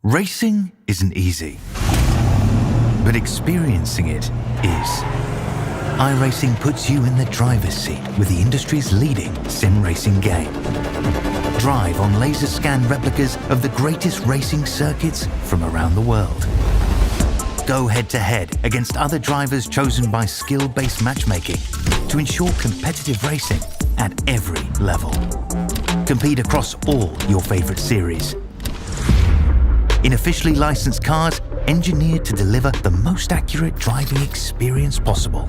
Racing isn't easy, but experiencing it is. iRacing puts you in the driver's seat with the industry's leading sim racing game. Drive on laser scan replicas of the greatest racing circuits from around the world. Go head-to-head against other drivers chosen by skill-based matchmaking to ensure competitive racing at every level. Compete across all your favorite series in officially licensed cars engineered to deliver the most accurate driving experience possible.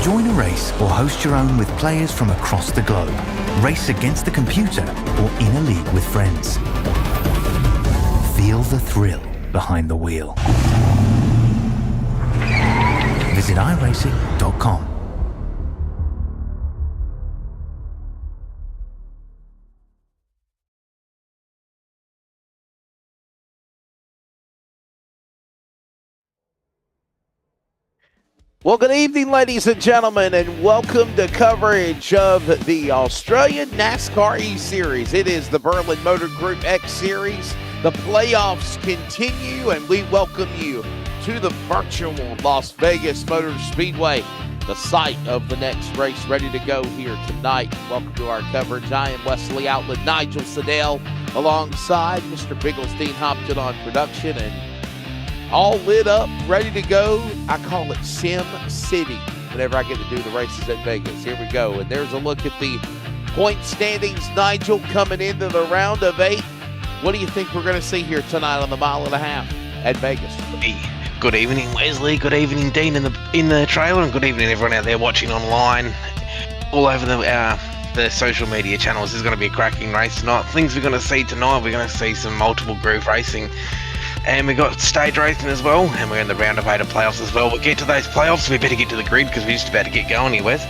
Join a race or host your own with players from across the globe. Race against the computer or in a league with friends. Feel the thrill behind the wheel. Visit iRacing.com. Well, good evening, ladies and gentlemen, and welcome to coverage of the Australian NASCAR E-Series. It is the Berlin Motor Group X Series. The playoffs continue, and we welcome you to the virtual Las Vegas Motor Speedway, the site of the next race, ready to go here tonight. Welcome to our coverage. I am Wesley Outlet, Nigel Siddell, alongside Mr. Bigglesteen Hopton on production, and all lit up, ready to go. I call it Sim City whenever I get to do the races at Vegas. Here we go. And there's a look at the point standings. Nigel coming into the round of 8. What do you think we're going to see here tonight on the mile and a half at Vegas? Hey, good evening, Wesley. Good evening, Dean, in the trailer, and good evening, everyone out there watching online, all over the social media channels. This is going to be a cracking race tonight. Things we're going to see tonight, we're going to see some multiple groove racing. And we got stage racing as well, and we're in the round of 8 of playoffs as well. We'll get to those playoffs. We better get to the grid because we're just about to get going here, Wes.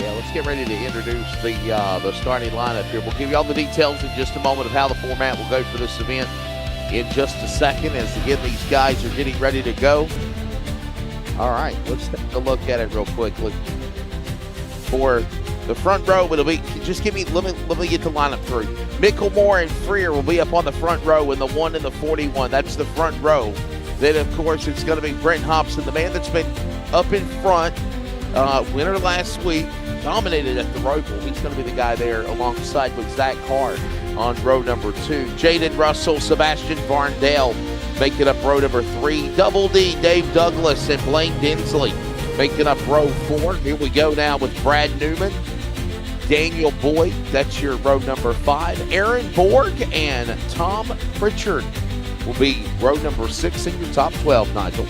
Yeah, let's get ready to introduce the starting lineup here. We'll give you all the details in just a moment of how the format will go for this event in just a second, as again these guys are getting ready to go. All right, let's take a look at it real quickly. For the front row, it'll be just let me get the lineup through. Micklemore and Freer will be up on the front row in the 1 and the 41. That's the front row. Then, of course, it's going to be Brent Hobson, the man that's been up in front, winner last week, dominated at the Roval. He's going to be the guy there alongside with Zach Hart on row number 2. Jaden Russell, Sebastian Varndale making up row number 3. Double D, Dave Douglas, and Blaine Dinsley making up row 4. Here we go now with Brad Newman, Daniel Boyd, that's your row number 5. Aaron Borg and Tom Pritchard will be row number 6 in your top 12, Nigel.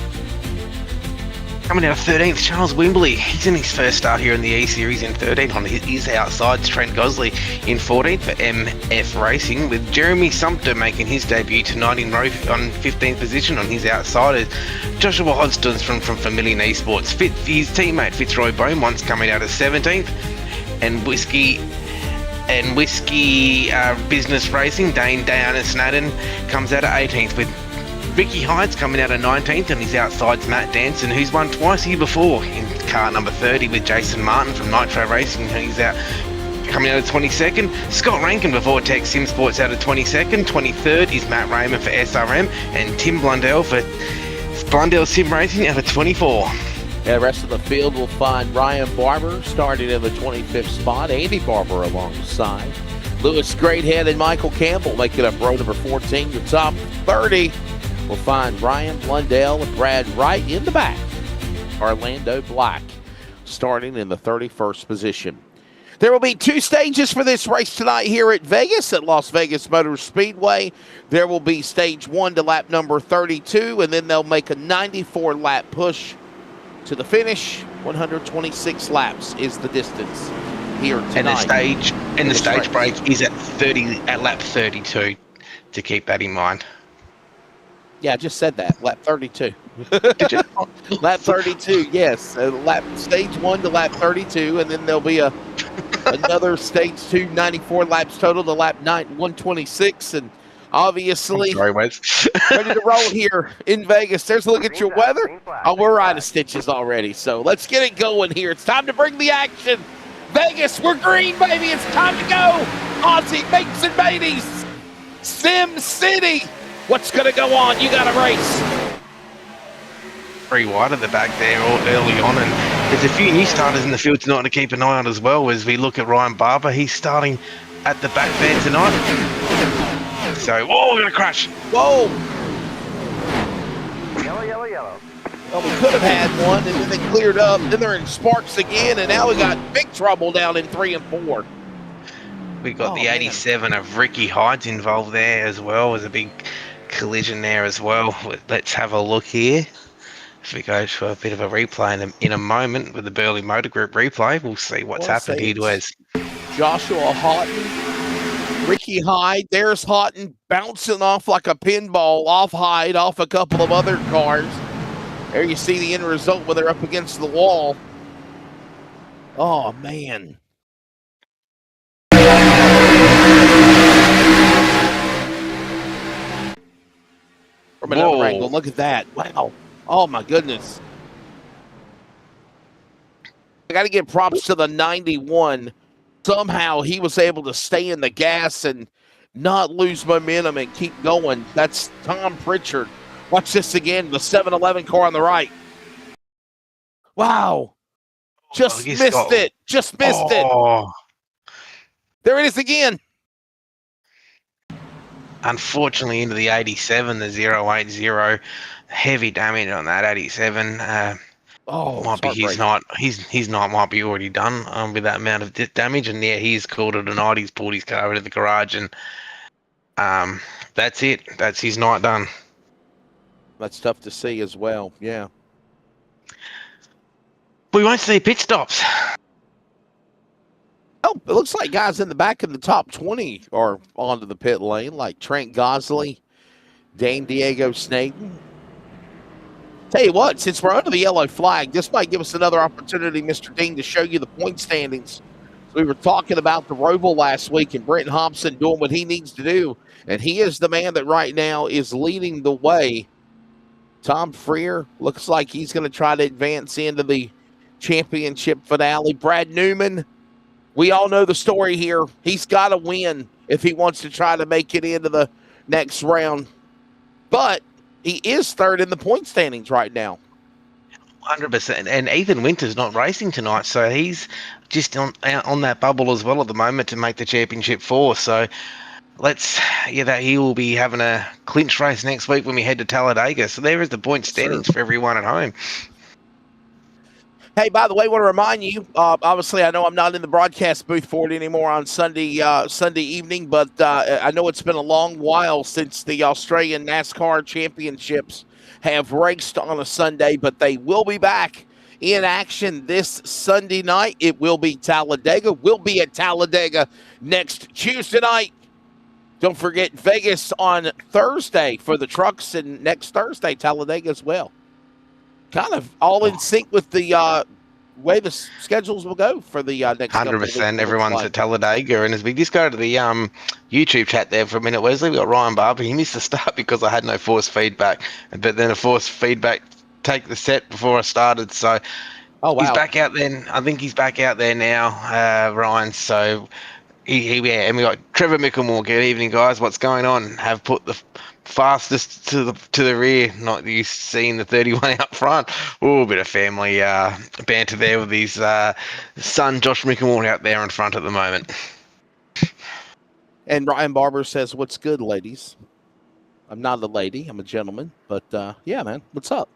Coming out of 13th, Charles Wimbley. He's in his first start here in the E-Series in 13th. On his outside, Trent Gosley in 14th for MF Racing, with Jeremy Sumter making his debut tonight on 15th position on his outsiders. Joshua Hodgson's from Familiar Esports. His teammate Fitzroy Beaumont's coming out of 17th. And Whiskey Business Racing, Diana Snadden comes out of 18th, with Ricky Heights coming out of 19th, and his outside's Matt Danson, who's won twice here before in car number 30 with Jason Martin from Nitro Racing. He's out coming out of 22nd. Scott Rankin before Tech Sim Sports out of 22nd. 23rd is Matt Raymond for SRM, and Tim Blundell for Blundell Sim Racing out of 24. The rest of the field will find Ryan Barber starting in the 25th spot. Andy Barber alongside. Lewis Greathead and Michael Campbell making up row number 14. Your top 30 will find Ryan Blundell and Brad Wright in the back. Orlando Black starting in the 31st position. There will be 2 stages for this race tonight here at Vegas at Las Vegas Motor Speedway. There will be stage 1 to lap number 32, and then they'll make a 94-lap push to the finish. 126 laps is the distance here tonight. And the stage break is at lap 32, to keep that in mind. Yeah, I just said that. Lap 32. Did you? Lap 32, yes. Stage 1 to lap 32, and then there'll be another stage 2, 94 laps total to lap 126, and obviously, ready to roll here in Vegas. There's a look at your weather. Oh, we're out of stitches already, so let's get it going here. It's time to bring the action Vegas, we're green, baby. It's time to go. Aussie mates and mateys. Sim City. What's going to go on? You got a race. Very wide at the back there early on, and there's a few new starters in the field tonight to keep an eye on as well. As we look at Ryan Barber, he's starting at the back there tonight. So, whoa, we're going to crash. Whoa. Yellow, yellow, yellow. Well, we could have had one, and then they cleared up. Then they're in sparks again, and now we got big trouble down in 3 and 4. We got the 87 of Ricky Hydes involved there as well. There's a big collision there as well. Let's have a look here. If we go to a bit of a replay in a moment with the Burley Motor Group replay, we'll see what's happened here to us. Joshua Houghton, Ricky Hyde. There's Houghton bouncing off like a pinball off Hyde, off a couple of other cars. There you see the end result when they're up against the wall. Oh, man. From another angle, look at that. Wow. Oh, my goodness. I got to give props to the 91. Somehow he was able to stay in the gas and not lose momentum and keep going. That's Tom Pritchard. Watch this again, the 7-Eleven car on the right. Wow. Just missed it. Just missed it. There it is again. Unfortunately, into the 87, the 080. Heavy damage on that 87. Might be his night might be already done with that amount of damage, and yeah, he's called it a night. He's pulled his car over to the garage, and that's it. That's his night done. That's tough to see as well. Yeah. We won't see pit stops. Oh, it looks like guys in the back of the top 20 are onto the pit lane, like Trent Gosley, Dane Diego Snaden. Tell you what, since we're under the yellow flag, this might give us another opportunity, Mr. Dean, to show you the point standings. We were talking about the Roval last week and Brent Hobson doing what he needs to do, and he is the man that right now is leading the way. Tom Freer looks like he's going to try to advance into the championship finale. Brad Newman, we all know the story here. He's got to win if he wants to try to make it into the next round. But he is third in the point standings right now. 100%. And Ethan Winter's not racing tonight, so he's just on that bubble as well at the moment to make the championship 4. So that he will be having a clinch race next week when we head to Talladega. So there is the point standings for everyone at home. Hey, by the way, I want to remind you, obviously I know I'm not in the broadcast booth for it anymore on Sunday evening, but I know it's been a long while since the Australian NASCAR Championships have raced on a Sunday, but they will be back in action this Sunday night. It will be Talladega. We'll be at Talladega next Tuesday night. Don't forget Vegas on Thursday for the trucks, and next Thursday, Talladega as well. Kind of all in sync with the way the schedules will go for the next 100%. Everyone's at Talladega, and as we just go to the YouTube chat there for a minute, Wesley, we got Ryan Barber. He missed the start because I had no force feedback, but then a force feedback take the set before I started. So he's back out there. I think he's back out there now, Ryan. So and we got Trevor Micklemore. Good evening, guys. What's going on? Have put the fastest to the rear, not you seeing the 31 out front. Oh, a bit of family banter there with his son Josh Micklemore out there in front at the moment. And Ryan Barber says, "What's good, ladies?" I'm not a lady, I'm a gentleman, but yeah, man, what's up?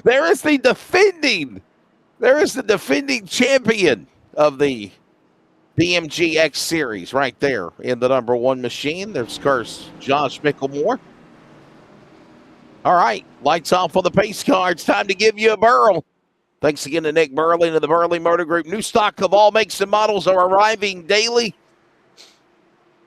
There is the defending champion of the BMG X Series right there in the number 1 machine. There's, of course, Josh Micklemore. All right, lights off on the pace car. It's time to give you a Burl. Thanks again to Nick Burley and the Burley Motor Group. New stock of all makes and models are arriving daily.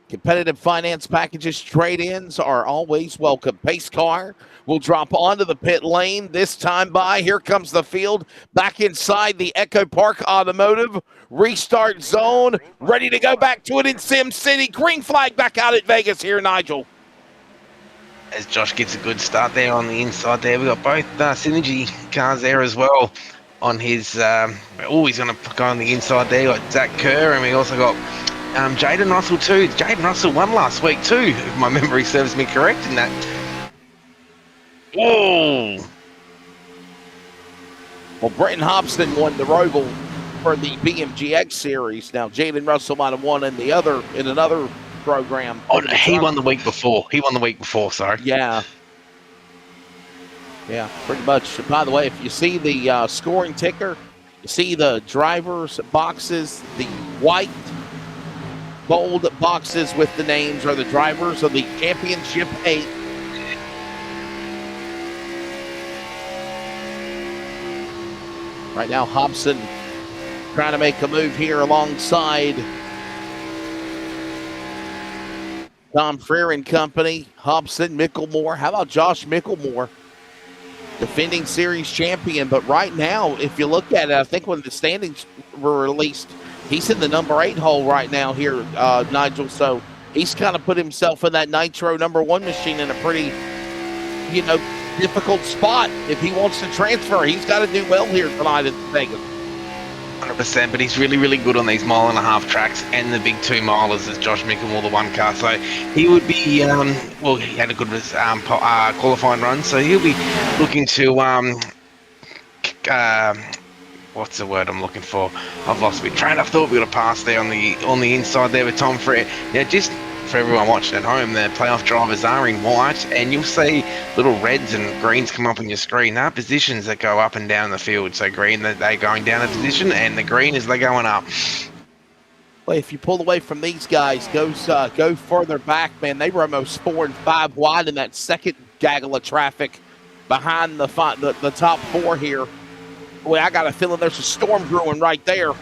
Competitive finance packages, trade-ins are always welcome. Pace car will drop onto the pit lane. This time by, here comes the field. Back inside the Echo Park Automotive. Restart zone. Ready to go back to it in Sim City. Green flag back out at Vegas here, Nigel. As Josh gets a good start there on the inside there. We've got both Synergy cars there as well. on his. He's going to go on the inside there. Got Zach Kerr, and we also got Jaden Russell too. Jaden Russell won last week too, if my memory serves me correct in that. Whoa! Well, Brenton Hobson won the Roval for the BMGX series. Now, Jaden Russell might have won in another program. Oh, no, he won the week before. Sorry. Yeah. Yeah, pretty much. By the way, if you see the scoring ticker, you see the drivers' boxes, the white bold boxes with the names are the drivers of the Championship 8. Right now, Hobson trying to make a move here alongside Tom Freer and company. Hobson, Micklemore. How about Josh Micklemore? Defending series champion. But right now, if you look at it, I think when the standings were released, he's in the number 8 hole right now here, Nigel. So he's kind of put himself in that Nitro number 1 machine in a pretty, difficult spot. If he wants to transfer, he's got to do well here tonight at Vegas. 100%, but he's really, really good on these 1.5 mile tracks and the big 2 milers as Josh Micklemore, the 1 car. So he would be, he had a good qualifying run, so he'll be looking to, what's the word I'm looking for? I've lost my train. I thought we got a pass there on the inside there with Tom Freer. Now, just for everyone watching at home, the playoff drivers are in white, and you'll see little reds and greens come up on your screen. They're positions that go up and down the field. So green, they're going down a position, and the green is they're going up. Well, if you pull away from these guys, go further back, man. They were almost 4 and 5 wide in that second gaggle of traffic behind the top 4 here. Boy, I got a feeling there's a storm brewing right there.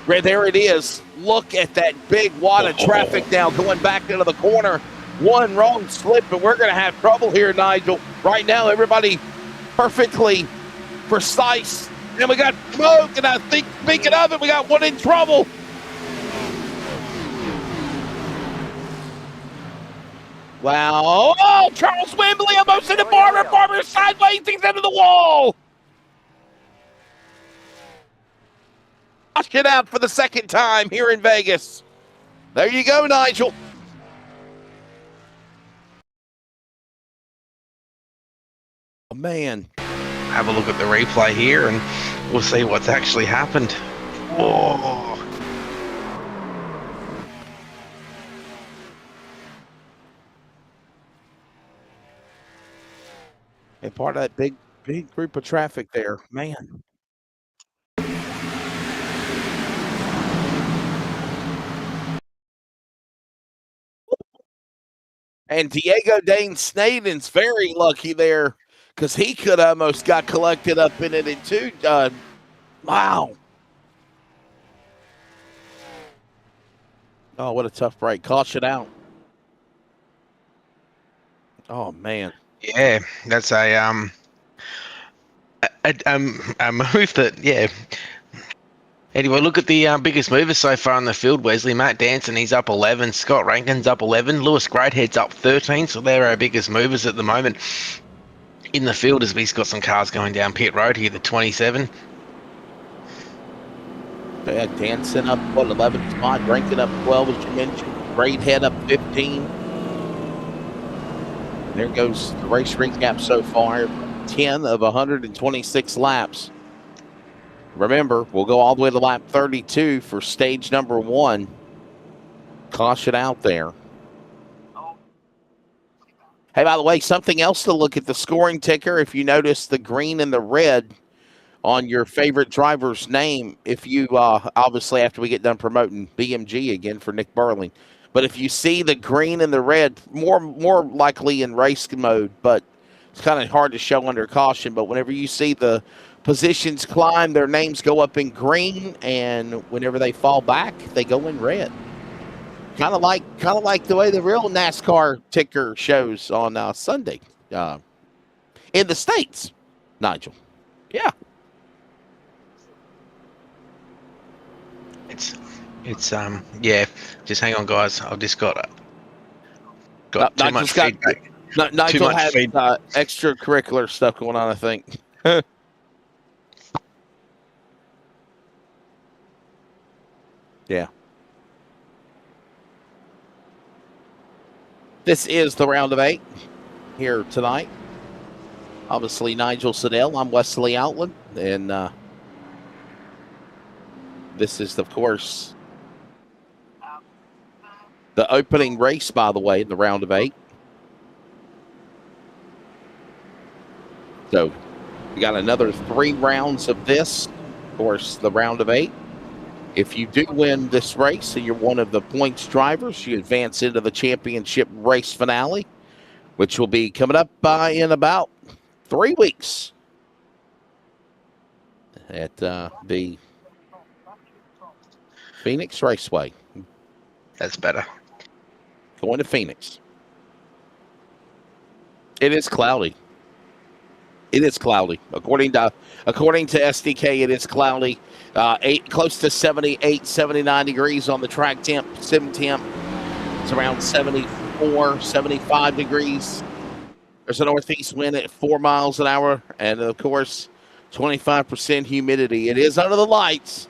There it is. Look at that big wad of traffic now going back into the corner. One wrong slip, and we're going to have trouble here, Nigel. Right now, everybody perfectly precise. And we got smoke, and I think, speaking of it, we got one in trouble. Wow. Oh, Charles Wembley almost into Barber. Barber sideways. He's into the wall. Wash it out for the second time here in Vegas. There you go, Nigel. Oh, man. Have a look at the replay here, and we'll see what's actually happened. Whoa. And part of that big group of traffic there, man. And Diego Dane Snaden's very lucky there because he could almost got collected up in it in 2. Wow. Oh, what a tough break. Caution out. Oh, man. Yeah, that's a move that, yeah. Anyway, look at the biggest movers so far in the field, Wesley. Matt Danson, he's up 11. Scott Rankin's up 11. Lewis Greathead's up 13. So they're our biggest movers at the moment in the field as we've got some cars going down pit road here, the 27. Yeah, Danson up, 11 spot. Rankin up 12, as you mentioned. Greathead up 15. There goes the race recap so far. 10 of 126 laps. Remember, we'll go all the way to lap 32 for stage number 1. Caution out there. Hey, by the way, something else to look at the scoring ticker. If you notice the green and the red on your favorite driver's name, if you, obviously after we get done promoting BMG again for Nick Burling, but if you see the green and the red, more likely in race mode, but it's kind of hard to show under caution. But whenever you see the positions climb, their names go up in green, and whenever they fall back, they go in red. Kind of like the way the real NASCAR ticker shows on Sunday in the States, Nigel. Yeah. It's yeah. Just hang on, guys. I've just got too much feedback. Nigel has extracurricular stuff going on, I think. Yeah. This is the round of 8 here tonight. Obviously, Nigel Siddell. I'm Wesley Outland. And this is, of course, the opening race, by the way, in the round of 8. So we got another 3 rounds of this. Of course, the round of 8. If you do win this race and you're one of the points drivers, you advance into the championship race finale, which will be coming up in about 3 weeks at the Phoenix Raceway. That's better. Going to Phoenix. It is cloudy. It is cloudy. According to SDK, it is cloudy. Close to 78, 79 degrees on the track temp. Sim temp. It's around 74, 75 degrees. There's a northeast wind at 4 miles an hour. And, of course, 25% humidity. It is under the lights.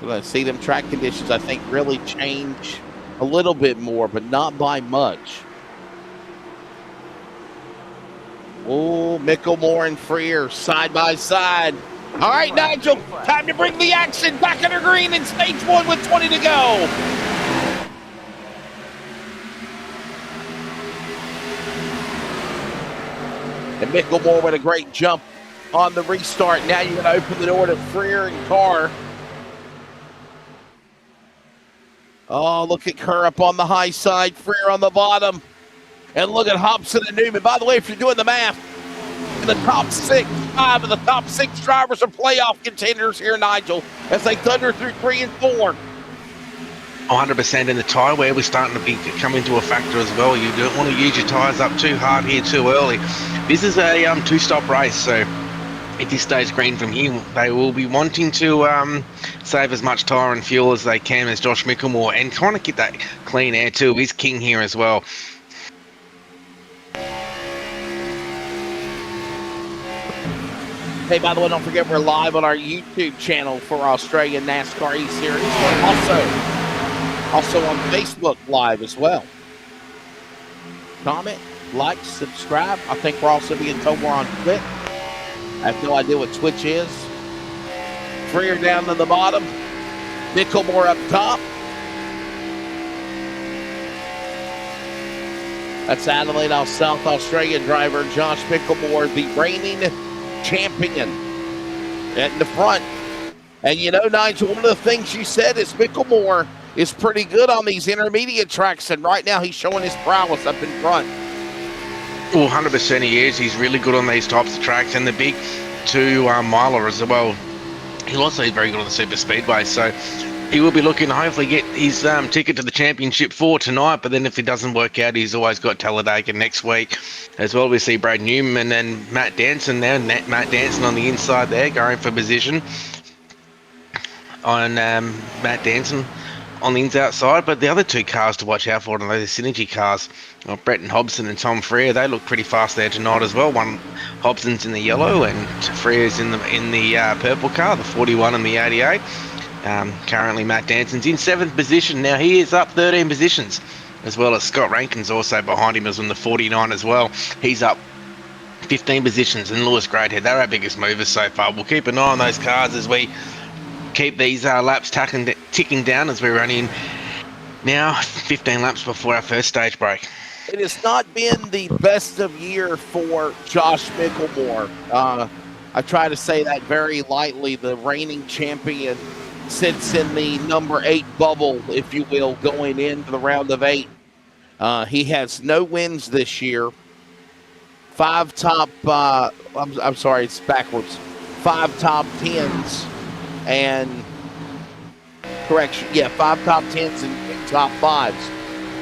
We're going to see them track conditions, I think, really change a little bit more, but not by much. Oh, Micklemore and Freer side by side. All right, Nigel, time to bring the action back under green in stage 1 with 20 to go. And Micklemore with a great jump on the restart. Now you're going to open the door to Freer and Carr. Oh, look at Kerr up on the high side, Freer on the bottom. And look at Hobson and Newman. By the way, if you're doing the math, the top 5 of the top 6 drivers are playoff contenders here, Nigel, as they thunder through 3 and 4. 100% in the tyre wear, we're starting to come into a factor as well. You don't want to use your tyres up too hard here too early. This is a 2-stop race, so if this stays green from here, they will be wanting to save as much tyre and fuel as they can as Josh Micklemore, and trying to get that clean air too. He's king here as well. Hey, by the way, don't forget we're live on our YouTube channel for Australian NASCAR E-Series. Also on Facebook Live as well. Comment, like, subscribe. I think we're also being told we're on Twitch. I have no idea what Twitch is. Freer down to the bottom. Micklemore up top. That's Adelaide, South Australia driver Josh Micklemore, the reigning champion at the front. And you know, Nigel, one of the things you said is Micklemore is pretty good on these intermediate tracks, and right now he's showing his prowess up in front. Well, 100% he is. He's really good on these types of tracks, and the big 2-miler as well. He'll also be very good on the super speedway, so he will be looking to hopefully get his ticket to the championship for tonight. But then if it doesn't work out, he's always got Talladega next week as well. We see Brad Newman and Matt Danson there. Matt Danson on the inside there, going for position on Matt Danson on the outside. But the other 2 cars to watch out for are those synergy cars. Bretton Hobson and Tom Freer, they look pretty fast there tonight as well. Hobson's in the yellow and Freer's in the purple car, the 41 and the 88. Currently Matt Danson's in 7th position. Now he is up 13 positions, as well as Scott Rankin's also behind him as in the 49 as well. He's up 15 positions, and Lewis Greathead, they're our biggest movers so far. We'll keep an eye on those cars as we keep these laps ticking down as we're running now 15 laps before our first stage break. It has not been the best of year for Josh Micklemore. I try to say that very lightly. The reigning champion sits in the number 8 bubble, if you will, going into the round of 8. He has no wins this year. 5 top, I'm sorry, it's backwards. 5 top 10s and, correction, 5 top 10s and top 5s.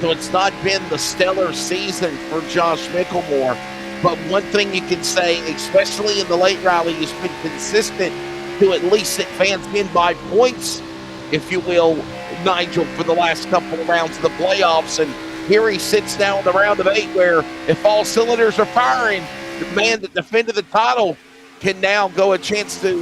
So it's not been the stellar season for Josh Micklemore. But one thing you can say, especially in the late rally, he's been consistent to at least advance in by points, if you will, Nigel, for the last couple of rounds of the playoffs. And here he sits now in the round of 8 where if all cylinders are firing, the man that defended the title can now go a chance to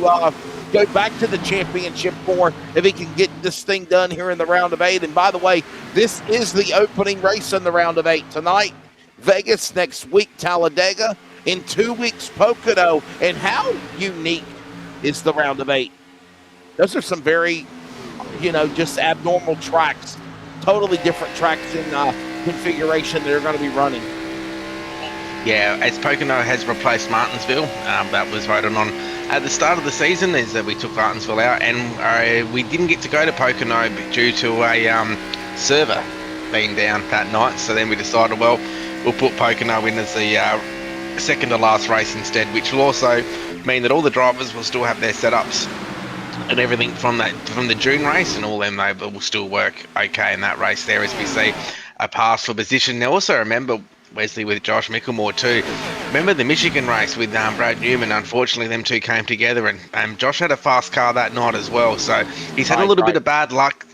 go back to the championship 4 if he can get this thing done here in the round of 8. And by the way, this is the opening race in the round of 8 tonight. Vegas, next week Talladega, in 2 weeks Pocono. And how unique is the round of 8? Those are some very, just abnormal tracks, totally different tracks in configuration they're going to be running. Yeah, as Pocono has replaced Martinsville, that was voted on at the start of the season, is that we took Martinsville out, and we didn't get to go to Pocono due to a server being down that night. So then we decided, well, we'll put Pocono in as the second to last race instead, which will also mean that all the drivers will still have their setups and everything from the June race, and all them will still work okay in that race there as we see a pass for position. Now also remember, Wesley, with Josh Micklemore too. Remember the Michigan race with Brad Newman? Unfortunately, them two came together, and Josh had a fast car that night as well. So he's had a little bit of bad luck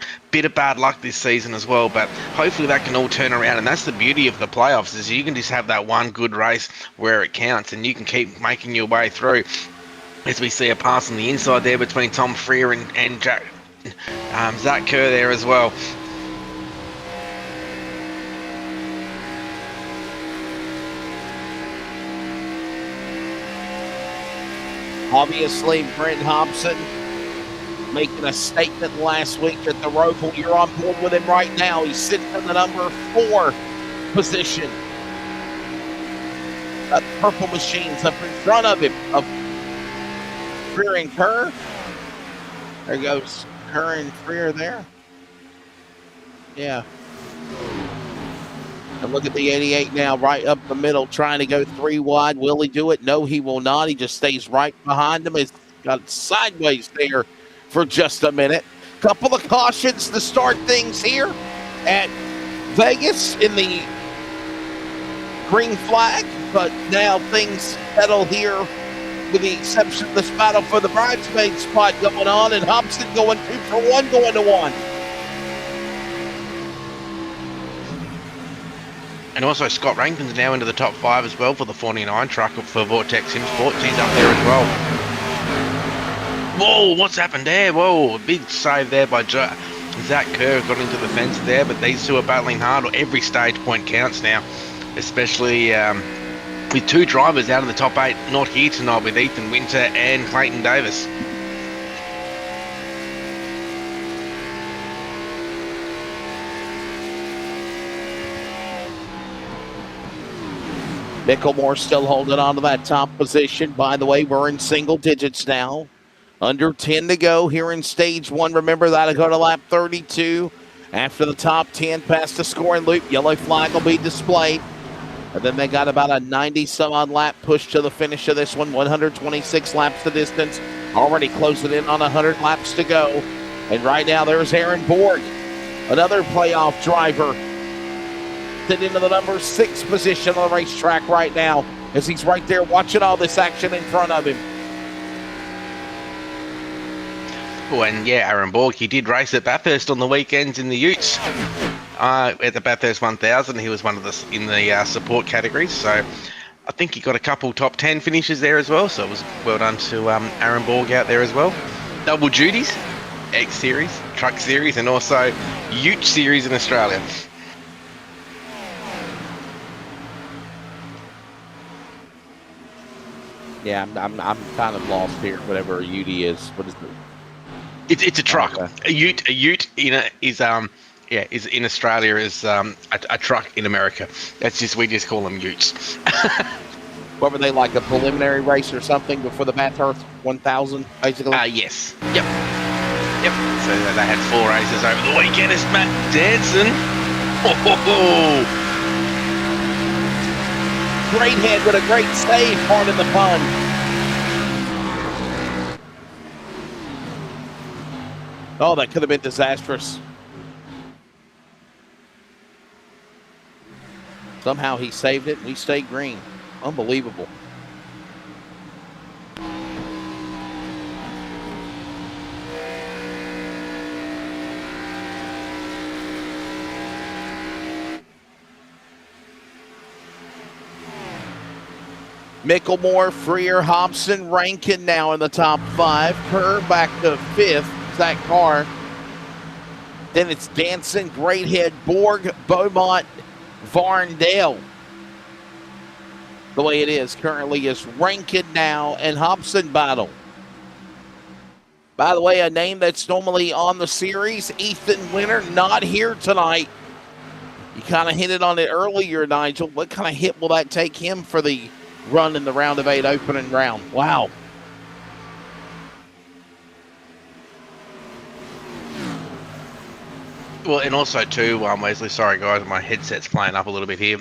this season as well. But hopefully that can all turn around, and that's the beauty of the playoffs, is you can just have that one good race where it counts, and you can keep making your way through. As we see a pass on the inside there between Tom Freer and Zach Kerr there as well. Obviously, Brent Hobson making a statement last week at the Roval. You're on board with him right now. He's sitting in the number 4 position. The purple machines up in front of him, of Freer and Kerr. There goes Kerr and Freer there. Yeah. And look at the 88 now, right up the middle, trying to go 3 wide. Will he do it? No, he will not. He just stays right behind him. He's got it sideways there for just a minute. Couple of cautions to start things here at Vegas in the green flag, but now things settle here with the exception of this battle for the bridesmaid spot going on, and Hobson going 2 for 1, going to 1. And also Scott Rankin's now into the top 5 as well for the 49 truck for Vortex Import. He's up there as well. Whoa, what's happened there? Whoa, a big save there by Zach Kerr. Got into the fence there, but these two are battling hard. Every stage point counts now, especially with 2 drivers out of the top 8 not here tonight, with Ethan Winter and Clayton Davis. Micklemore still holding on to that top position. By the way, we're in single digits now. Under 10 to go here in stage 1. Remember, that'll go to lap 32. After the top 10 past the scoring loop, yellow flag will be displayed. And then they got about a 90-some-odd lap push to the finish of this one. 126 laps the distance. Already closing in on 100 laps to go. And right now there's Aaron Borg, another playoff driver, into the number 6 position on the racetrack right now, as he's right there watching all this action in front of him. Oh, and yeah, Aaron Borg, he did race at Bathurst on the weekends in the Utes. At the Bathurst 1000, he was one of the in the support categories. So I think he got a couple top 10 finishes there as well. So it was well done to Aaron Borg out there as well. Double duties, X Series, Truck Series, and also Ute Series in Australia. Yeah, I'm kind of lost here. Whatever a Ute is, what is it? It's a truck. Okay. A Ute is in Australia is a truck in America. We just call them Utes. What were they, like a preliminary race or something before the Bathurst 1000, basically? Yes. Yep. So they had 4 races over the weekend. It's Matt Danson. Oh. Great head with a great save, pardon the pun. Oh, that could have been disastrous. Somehow he saved it and we stayed green. Unbelievable. Micklemore, Freer, Hobson, Rankin now in the top 5. Kerr back to 5th. Zach Carr. Then it's Danson, Greathead, Borg, Beaumont, Varndale. The way it is currently is Rankin now and Hobson battle. By the way, a name that's normally on the series, Ethan Winter, not here tonight. You kind of hinted on it earlier, Nigel. What kind of hit will that take him for the run in the round of 8 opening round? Wow. Well, and also too, Wesley, sorry guys, my headset's playing up a little bit here.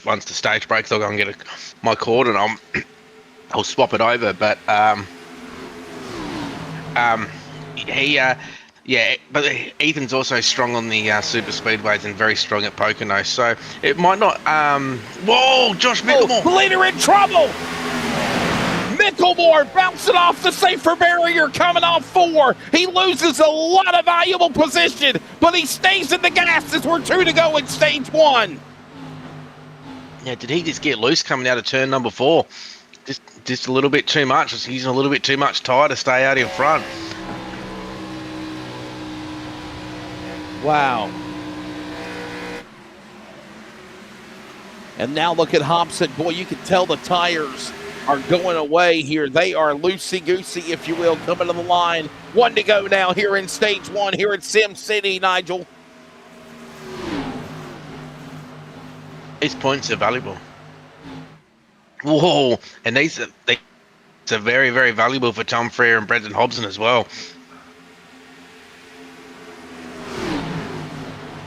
Once the stage breaks, I'll go and get my cord and I'll swap it over. But but Ethan's also strong on the super speedways and very strong at Pocono, so it might not. Whoa, Josh Micklemore! Oh, leader in trouble. Micklemore bouncing off the safer barrier, coming off 4. He loses a lot of valuable position, but he stays in the gas as we're 2 to go in stage 1. Yeah, did he just get loose coming out of turn number 4? Just a little bit too much. He's using a little bit too much tire to stay out in front. Wow. And now look at Hobson. Boy, you can tell the tires are going away here. They are loosey-goosey, if you will, coming to the line. 1 to go now here in stage 1 here at Sim City, Nigel. These points are valuable. Whoa, and these are very, very valuable for Tom Freer and Brendan Hobson as well.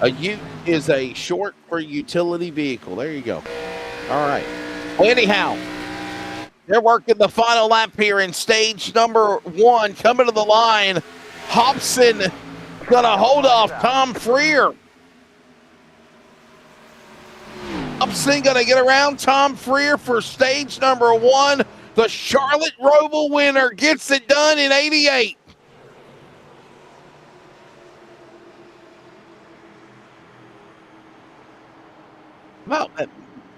A ute is a short for utility vehicle. There you go. All right. Well, anyhow, they're working the final lap here in stage number 1. Coming to the line, Hobson going to hold off Tom Freer. Hobson going to get around Tom Freer for stage number 1. The Charlotte Roval winner gets it done in 88. Well,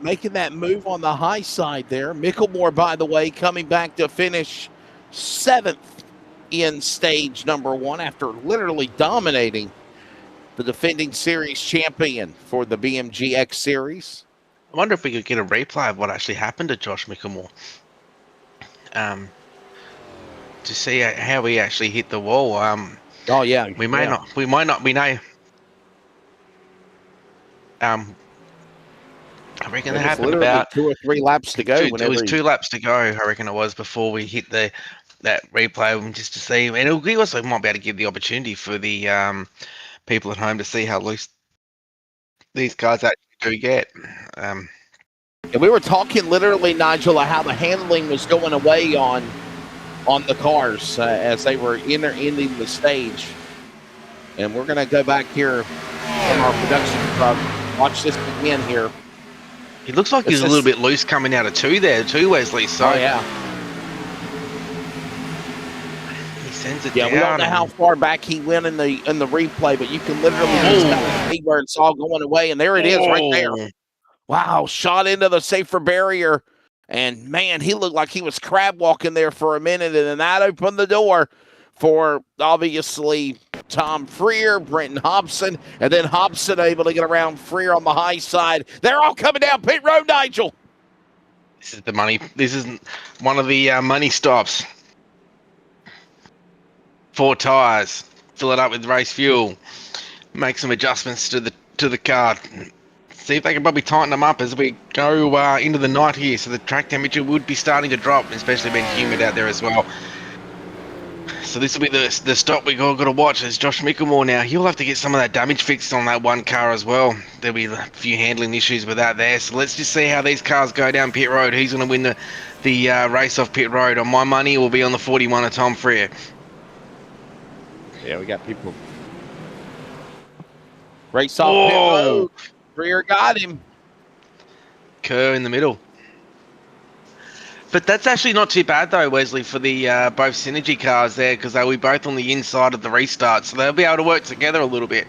making that move on the high side there. Micklemore, by the way, coming back to finish 7th in stage number 1 after literally dominating the defending series champion for the BMG X Series. I wonder if we could get a replay of what actually happened to Josh Micklemore. To see how he actually hit the wall. Oh yeah, we might not. We know. I reckon that happened about 2 or 3 laps to go. It was 2 laps to go, I reckon it was, before we hit that replay, just to see. And we also might be able to give the opportunity for the people at home to see how loose these cars actually do get. And we were talking literally, Nigel, how the handling was going away on the cars as they were ending the stage. And we're going to go back here from our production truck. Watch this again here. It looks like he's a little bit loose coming out of 2 there, too, Wesley. So, oh, yeah. He sends it down. Yeah, we don't know how far back he went in the replay, but you can literally just kind of see where it's all going away, and there it is right there. Wow, shot into the safer barrier, and, man, he looked like he was crab walking there for a minute, and then that opened the door for, obviously, Tom Freer, Brenton Hobson, and then Hobson able to get around Freer on the high side. They're all coming down pit road, Nigel. This is the money. This is one of the money stops. 4 tires. Fill it up with race fuel. Make some adjustments to the car. See if they can probably tighten them up as we go into the night here. So the track temperature would be starting to drop, especially being humid out there as well. So this will be the stop we've got to watch. Is Josh Micklemore now. He'll have to get some of that damage fixed on that one car as well. There'll be a few handling issues with that there. So let's just see how these cars go down pit road. Who's going to win the race off pit road? On my money, it will be on the 41 of Tom Freer. Yeah, we got people. Race off pit road. Freer got him. Kerr in the middle. But that's actually not too bad, though, Wesley, for the both Synergy cars there, because they'll be both on the inside of the restart. So they'll be able to work together a little bit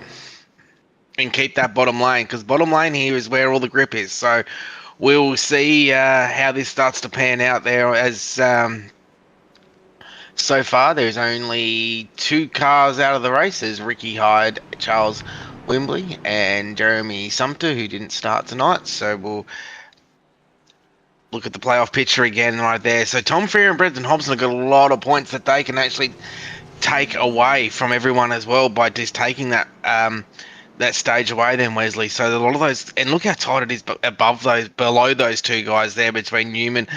and keep that bottom lane, because bottom lane here is where all the grip is. So we'll see how this starts to pan out there. As so far, there's only 2 cars out of the race. There's Ricky Hyde, Charles Wimbley, and Jeremy Sumter, who didn't start tonight. So we'll look at the playoff picture again right there. So Tom Freer and Brendan Hobson have got a lot of points that they can actually take away from everyone as well by just taking that that stage away then, Wesley. So a lot of those, and look how tight it is below those 2 guys there between Newman,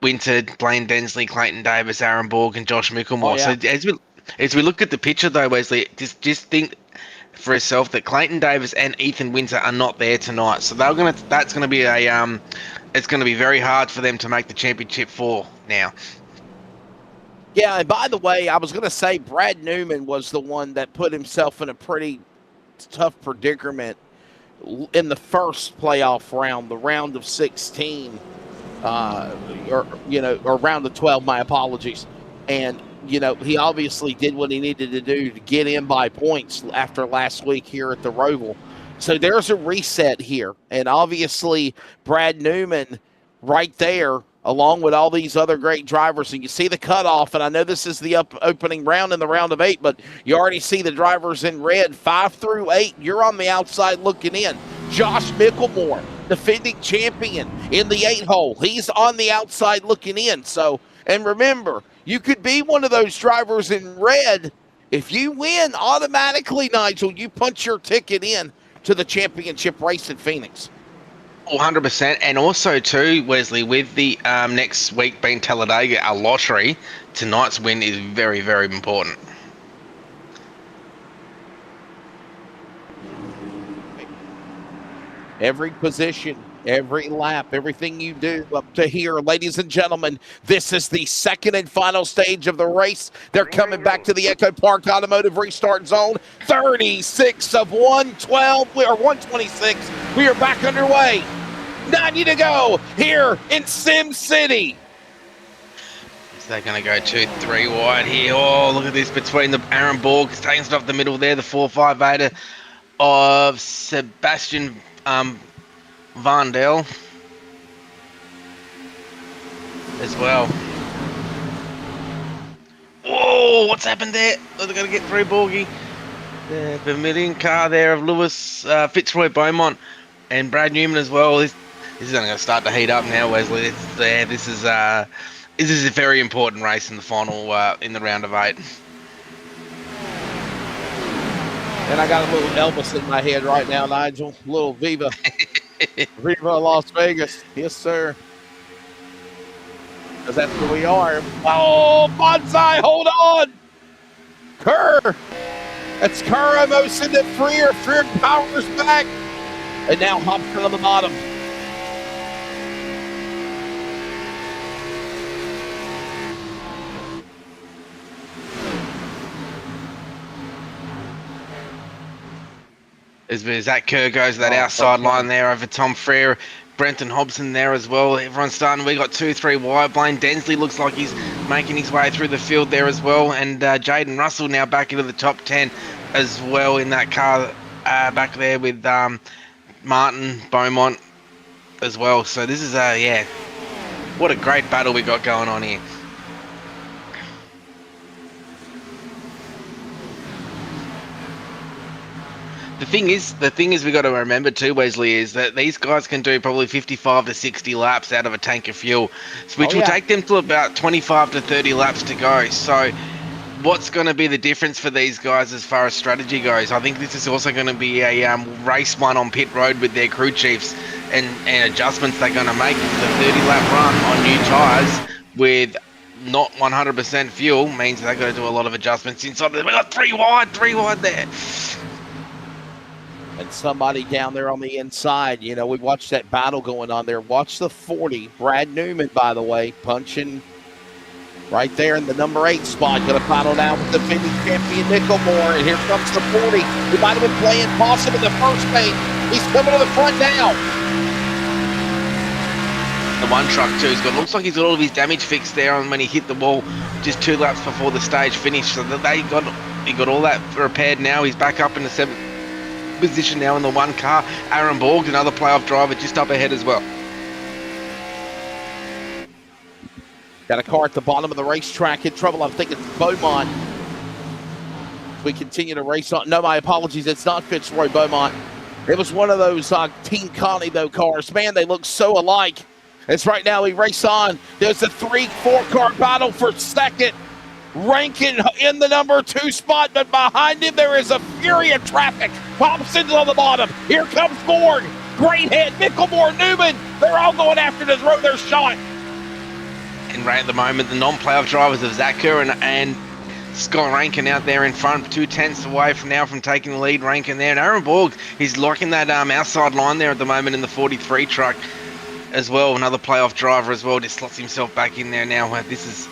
Winter, Blaine Densley, Clayton Davis, Aaron Borg, and Josh Micklemore. Oh, yeah. So as we look at the picture though, Wesley, just think for yourself that Clayton Davis and Ethan Winter are not there tonight. So that's gonna be it's gonna be very hard for them to make the championship 4 now. Yeah, and by the way, I was going to say Brad Newman was the one that put himself in a pretty tough predicament in the first playoff round, the round of 16, or round of 12, my apologies. And, he obviously did what he needed to do to get in by points after last week here at the Roval. So there's a reset here. And obviously, Brad Newman right there, along with all these other great drivers. And you see the cutoff, and I know this is the opening round in the round of 8, but you already see the drivers in red, 5 through 8. You're on the outside looking in. Josh Micklemore, defending champion in the 8-hole. He's on the outside looking in. So, and remember, you could be one of those drivers in red. If you win, automatically, Nigel, you punch your ticket in to the championship race at Phoenix. 100%, and also too, Wesley, with the next week being Talladega, a lottery, tonight's win is very, very important. Every position, every lap, everything you do up to here, ladies and gentlemen, this is the second and final stage of the race. They're coming back to the Echo Park Automotive Restart Zone. 36 of 112, or 126. We are back underway. 90 to go here in Sim City. So they're going to go 2-3 wide here. Oh, look at this between the Aaron Borg, taking it off the middle there, the 4.58 of Sebastian Vandel as well. Whoa, what's happened there? Oh, they're going to get through Borgie. The Vermilion car there of Lewis Fitzroy Beaumont and Brad Newman as well. This is only going to start to heat up now, Wesley. This is a very important race in the final, in the round of 8. And I got a little Elvis in my head right now, Nigel. A little Viva. Viva Las Vegas. Yes, sir. Because that's where we are. Oh, Bonsai, hold on. Kerr. That's Kerr almost into Freer. Freer powers back. And now Hobson on the bottom. As Zach Kerr goes to that outside line there over Tom Freer, Brenton Hobson there as well. Everyone's starting. We got 2-3 wide. Blaine Densley looks like he's making his way through the field there as well. And Jaden Russell now back into the top 10 as well in that car back there with Martin Beaumont as well. So this is what a great battle we got going on here. The thing is we got to remember too, Wesley, is that these guys can do probably 55 to 60 laps out of a tank of fuel, which will take them to about 25 to 30 laps to go. So what's going to be the difference for these guys as far as strategy goes? I think this is also going to be a race one on pit road with their crew chiefs and adjustments they're going to make. The 30-lap run on new tyres with not 100% fuel means they've got to do a lot of adjustments inside. We've got three wide there. And somebody down there on the inside, we watched that battle going on there. Watch the 40. Brad Newman, by the way, punching right there in the number 8 spot. Going to battle down with the defending champion, Micklemore. And here comes the 40. He might have been playing possum in the first paint. He's coming to the front now. The one truck too, looks like he's got all of his damage fixed there on when he hit the wall just 2 laps before the stage finished. So he got all that repaired now. He's back up in the 7th position now in the one car. Aaron Borg, another playoff driver, just up ahead as well. Got a car at the bottom of the racetrack in trouble. I'm thinking Beaumont. We continue to race on. No, my apologies. It's not Fitzroy Beaumont. It was one of those Team Connie, though, cars. Man, they look so alike. As right now we race on. There's a 3-4 car battle for second. Rankin in the number 2 spot, but behind him there is a fury of traffic. Thompson's on the bottom. Here comes Ford. Greathead, Micklemore, Newman. They're all going after this road. They're shot. And right at the moment, the non-playoff drivers of Zaka and Scott Rankin out there in front, 2/10 away from taking the lead. Rankin there, and Aaron Borg, he's locking that outside line there at the moment in the 43 truck as well. Another playoff driver as well, just slots himself back in there now. This is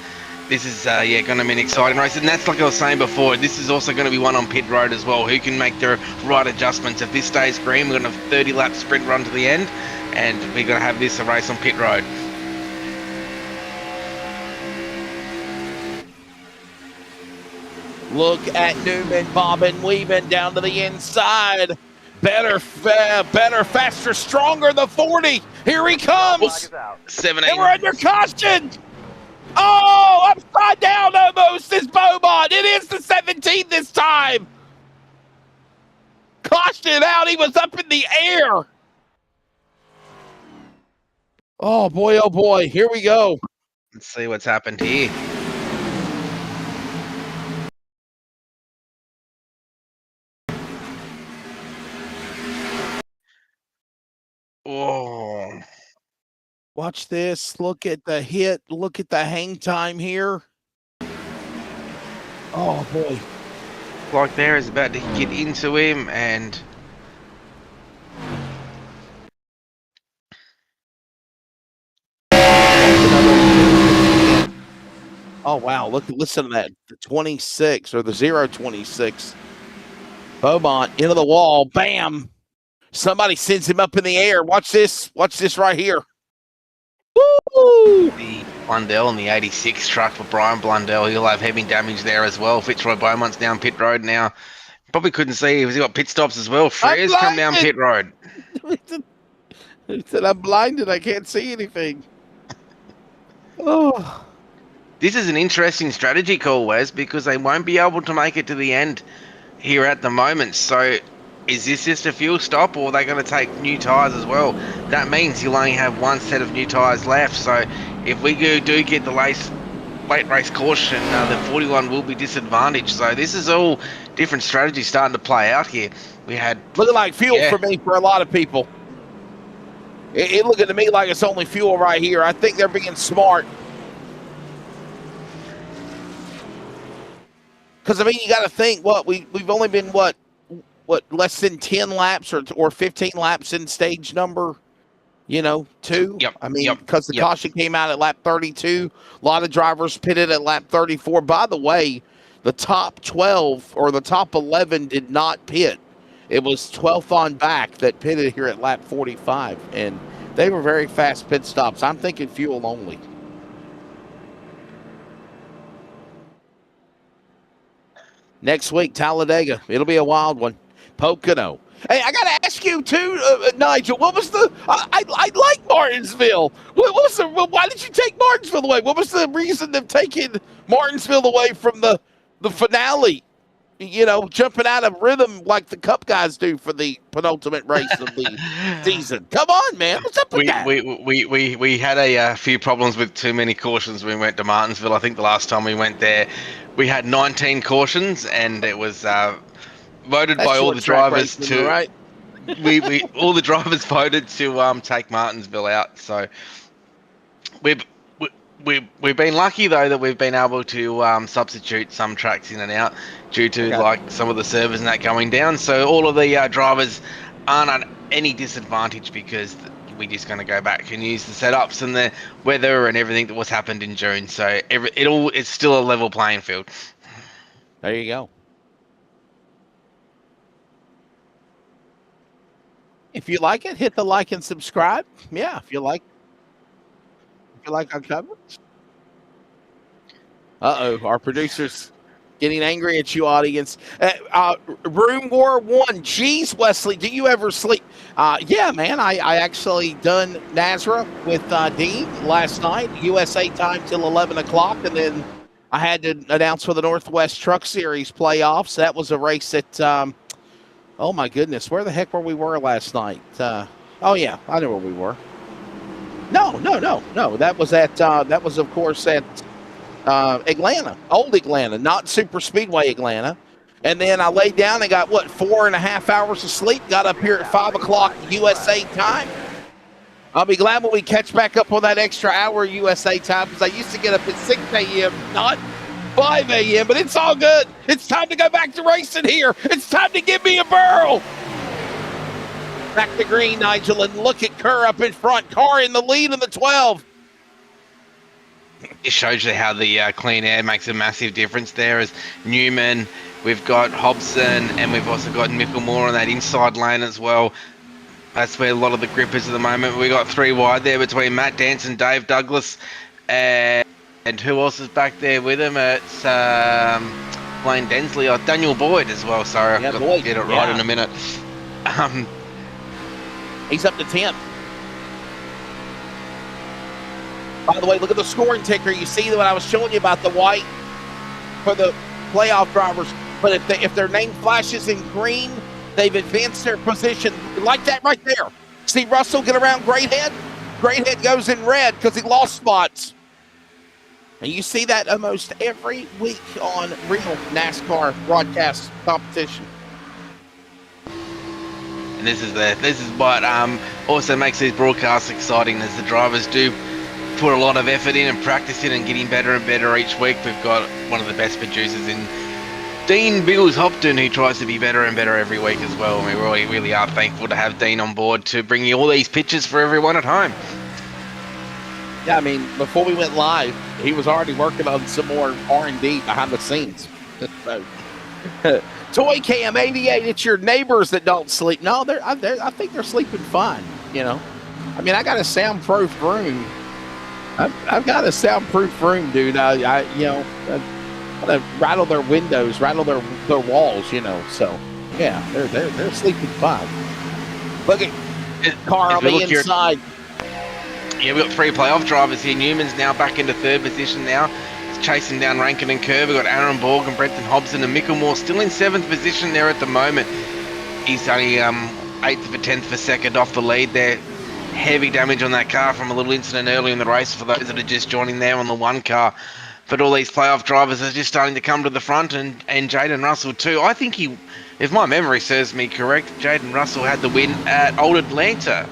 going to be an exciting race, and that's like I was saying before. This is also going to be one on pit road as well. Who can make the right adjustments? If this stays green, we're going to have a 30-lap sprint run to the end, and we're going to have this a race on pit road. Look at Newman bobbing, weaving down to the inside. Better, faster, stronger, the 40. Here he comes. 17. And we're under caution. Oh, upside down almost is Beaumont. It is the 17 this time. Caution out. He was up in the air. Oh, boy. Here we go. Let's see what's happened here. Oh. Watch this. Look at the hit. Look at the hang time here. Oh, boy. Like there is about to get into him, and oh, wow. Listen to that. The 26 or the 026. Beaumont into the wall. Bam. Somebody sends him up in the air. Watch this. Watch this right here. Woo! the Blundell and the 86 truck for Brian Blundell. He'll have heavy damage there as well. Fitzroy Beaumont's down pit road now. Probably couldn't see. He's got pit stops as well. Frere's come down pit road. He said, I'm blinded. I can't see anything. Oh. This is an interesting strategy call, Wes, because they won't be able to make it to the end here at the moment. So is this just a fuel stop, or are they going to take new tyres as well? That means you'll only have one set of new tyres left. So if we do get the late race caution, the 41 will be disadvantaged. So this is all different strategies starting to play out here. We had looking like fuel for me for a lot of people. It looking to me like it's only fuel right here. I think they're being smart. Because, I mean, you got to think, we've only been, less than 10 laps or 15 laps in stage number, 2? Yep. I mean, because the caution came out at lap 32. A lot of drivers pitted at lap 34. By the way, the top 12 or the top 11 did not pit. It was 12th on back that pitted here at lap 45. And they were very fast pit stops. I'm thinking fuel only. Next week, Talladega. It'll be a wild one. Pocono. Hey, I got to ask you too, Nigel. What was I like Martinsville. Why did you take Martinsville away? What was the reason of taking Martinsville away from the finale? Jumping out of rhythm like the Cup guys do for the penultimate race of the season. Come on, man. What's up with that? We had a few problems with too many cautions when we went to Martinsville. I think the last time we went there, we had 19 cautions, and it was voted by all the drivers to. Right? we all the drivers voted to take Martinsville out. So we've been lucky though that we've been able to substitute some tracks in and out due to like some of the servers and that going down. So all of the drivers aren't at any disadvantage because we're just going to go back and use the setups and the weather and everything that was happened in June. So it's still a level playing field. There you go. If you like it, hit the like and subscribe. Yeah, if you like our coverage. Our producer's getting angry at you, audience. Room War 1. Jeez, Wesley, do you ever sleep? Yeah, man, I actually done Nazareth with Dean last night, USA time till 11 o'clock, and then I had to announce for the Northwest Truck Series playoffs. That was a race that, oh my goodness, where the heck were we last night? Oh yeah, I know where we were. No. That was of course at Atlanta, old Atlanta, not Super Speedway Atlanta. And then I laid down and got, 4.5 hours of sleep. Got up here at 5 o'clock USA time. I'll be glad when we catch back up on that extra hour USA time, because I used to get up at 6 a.m., not 5 a.m., but it's all good. It's time to go back to racing here. It's time to give me a barrel. Back to green, Nigel, and look at Kerr up in front. Carr in the lead in the 12. It shows you how the clean air makes a massive difference there. As Newman, we've got Hobson, and we've also got Micklemore on that inside lane as well. That's where a lot of the grip is at the moment. We got 3 wide there between Matt Dance and Dave Douglas, and who else is back there with him? It's Blaine Densley, or Daniel Boyd as well. Sorry, yeah, I've got to get it right in a minute. He's up to 10. By the way, look at the scoring ticker. You see what I was showing you about the white for the playoff drivers. But if their name flashes in green, they've advanced their position. Like that right there. See Russell get around Greathead? Greathead goes in red because he lost spots. And you see that almost every week on real NASCAR broadcast competition. And this is what also makes these broadcasts exciting, as the drivers do put a lot of effort in and practice in and getting better and better each week. We've got one of the best producers in Dean Bills Hopton, who tries to be better and better every week as well. And we really are thankful to have Dean on board to bring you all these pictures for everyone at home. Yeah, I mean, before we went live, he was already working on some more R&D behind the scenes. Toy Cam 88, it's your neighbors that don't sleep. No, I think they're sleeping fine, you know. I mean, I got a soundproof room. I've got a soundproof room, dude. I rattle their windows, rattle their walls, you know. So yeah, they're sleeping fine. Look at Carr on the inside. Yeah, we've got 3 playoff drivers here. Newman's now back into 3rd position now. He's chasing down Rankin and Kerr. We've got Aaron Borg and Brenton Hobson and Micklemore still in 7th position there at the moment. He's only 8th of a 10th of a second off the lead there. Heavy damage on that car from a little incident early in the race for those that are just joining there on the 1 car. But all these playoff drivers are just starting to come to the front, and Jaden Russell too. I think if my memory serves me correct, Jaden Russell had the win at Old Atlanta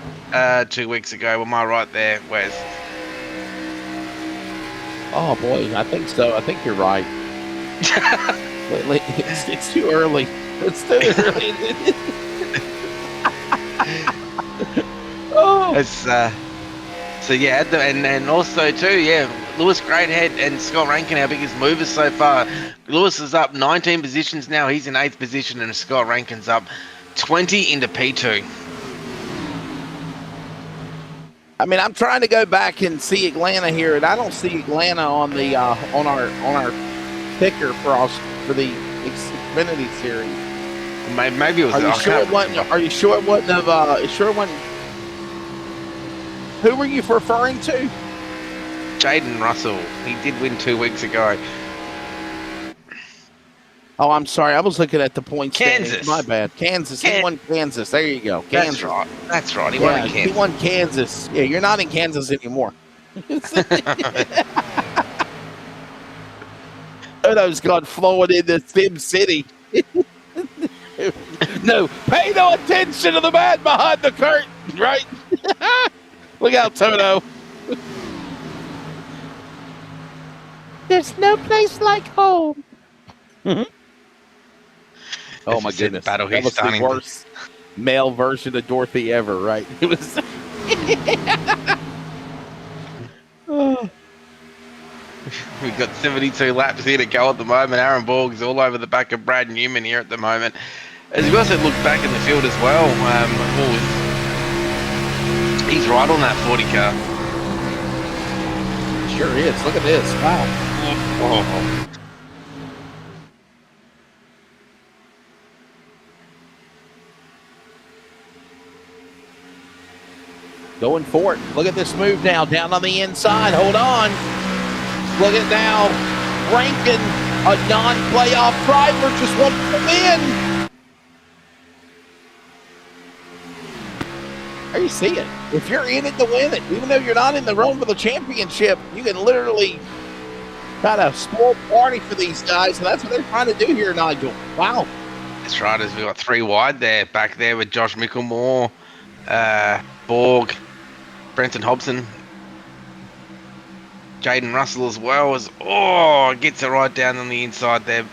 2 weeks ago. Am I right there, Wes? Oh boy, I think so. I think you're right. It's too early. It's too early. Oh. It's so yeah, and also too, yeah, Lewis Greathead and Scott Rankin, our biggest movers so far. Lewis is up 19 positions now. He's in 8th position, and Scott Rankin's up 20 into P2. I mean, I'm trying to go back and see Atlanta here, and I don't see Atlanta on the on our picker for the Xfinity series. Maybe it was. Are you sure it wasn't? Are you sure it wasn't? Sure it wasn't. Who were you referring to? Jaden Russell. He did win 2 weeks ago. Oh, I'm sorry. I was looking at the points. Kansas. My bad. Kansas. He won Kansas. There you go. Kansas. That's right. He won in Kansas. He won Kansas. Yeah, you're not in Kansas anymore. Those got flowing into Sim City. No, pay no attention to the man behind the curtain, right? Look out, Toto. There's no place like home. Mm-hmm. Oh my goodness! That was the worst male version of Dorothy ever, right? It was. Oh. We've got 72 laps here to go at the moment. Aaron Borg's all over the back of Brad Newman here at the moment. As we also look back in the field as well, he's right on that 40 car. Sure is. Look at this. Wow. Oh. Going for it. Look at this move now. Down on the inside. Hold on. Look at now. Rankin, a non-playoff driver, just wants to win. There you see it. If you're in it to win it, even though you're not in the run for the championship, you can literally kind of spoil party for these guys, and that's what they're trying to do here, Nigel. Wow. That's right, as we've got 3 wide there, back there with Josh Micklemore, Borg, Brenton Hobson, Jaden Russell as well, gets it right down on the inside there.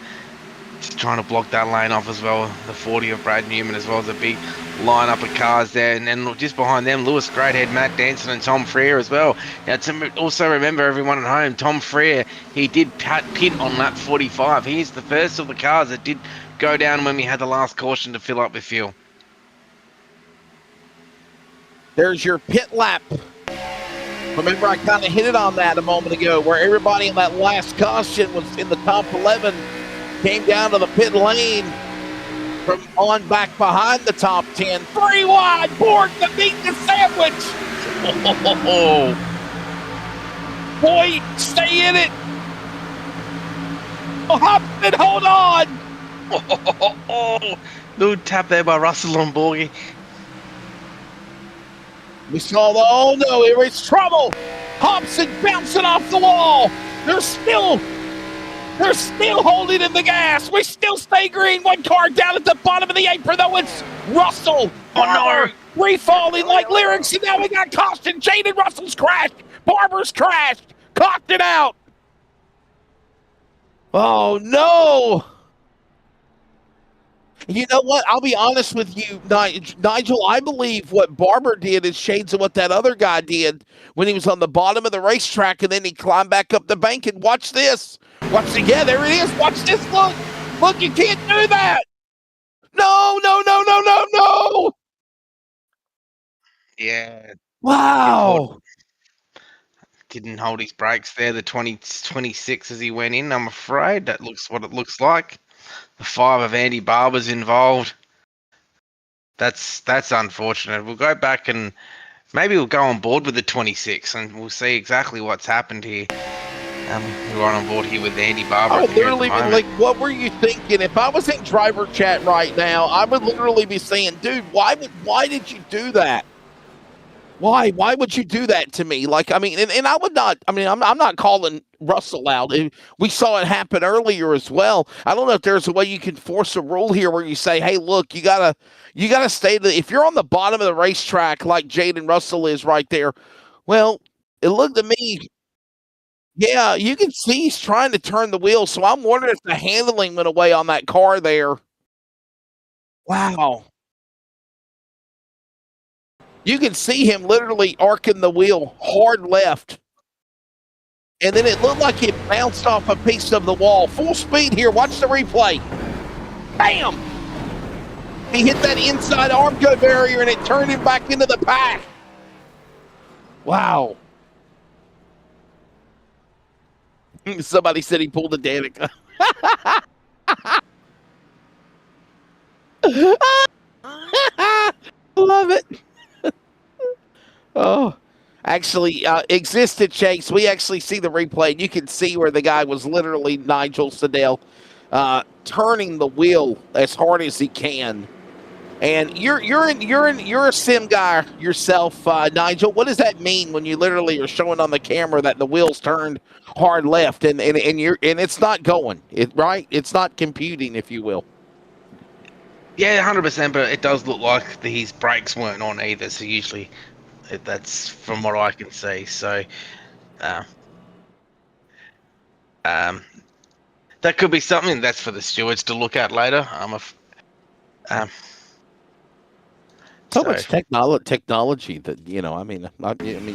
Just trying to block that lane off as well. The 40 of Brad Newman as well as a big lineup of cars there. And then just behind them, Lewis Greathead, Matt Danson and Tom Freer as well. Now to also remember, everyone at home, Tom Freer, he did pit on lap 45. He's the first of the cars that did go down when we had the last caution to fill up with fuel. There's your pit lap. Remember, I kind of hit it on that a moment ago, where everybody in that last caution was in the top 11, came down to the pit lane from on back behind the top 10. 3 wide, Borg the meat the sandwich. Oh, boy, stay in it. Oh, Hobson, hold on. Little tap there by Russell on Borgie. We saw the, oh no, here is trouble. Hobson bouncing off the wall. They're still holding in the gas. We still stay green. 1 car down at the bottom of the apron, though. It's Russell. Oh no. Refalling like lyrics, and now we got caution. Jaden Russell's crashed. Barber's crashed. Cocked it out. Oh no. You know what? I'll be honest with you, Nigel. I believe what Barber did is shades of what that other guy did when he was on the bottom of the racetrack, and then he climbed back up the bank. And watch this. Watch it. Yeah, there it is. Watch this. Look. Look, you can't do that. No. Yeah. Wow. Didn't hold his brakes there. The 26 as he went in, I'm afraid. That looks what it looks like. The 5 of Andy Barber's involved. That's unfortunate. We'll go back and maybe we'll go on board with the 26 and we'll see exactly what's happened here. We're on board here with Andy Barber. I would literally be like, what were you thinking? If I was in driver chat right now, I would literally be saying, dude, why did you do that? Why would you do that to me? Like, I mean, and I would not, I mean, I'm not calling Russell out. We saw it happen earlier as well. I don't know if there's a way you can force a rule here where you say, hey, look, you gotta stay if you're on the bottom of the racetrack like Jaden Russell is right there. Well, it looked to me, yeah, you can see he's trying to turn the wheel. So I'm wondering if the handling went away on that car there. Wow. You can see him literally arcing the wheel hard left. And then it looked like it bounced off a piece of the wall. Full speed here. Watch the replay. Bam! He hit that inside Armco barrier and it turned him back into the pack. Wow. Somebody said he pulled a Danica. Love it. Oh, actually, existed, Chase. We actually see the replay, and you can see where the guy was literally Nigel Sedell turning the wheel as hard as he can. And you're a sim guy yourself, Nigel. What does that mean when you literally are showing on the camera that the wheels turned hard left and it's not going, right? It's not computing, if you will. Yeah, 100%. But it does look like his brakes weren't on either. So usually. That's from what I can see. So, that could be something that's for the stewards to look at later. So much technology that I mean,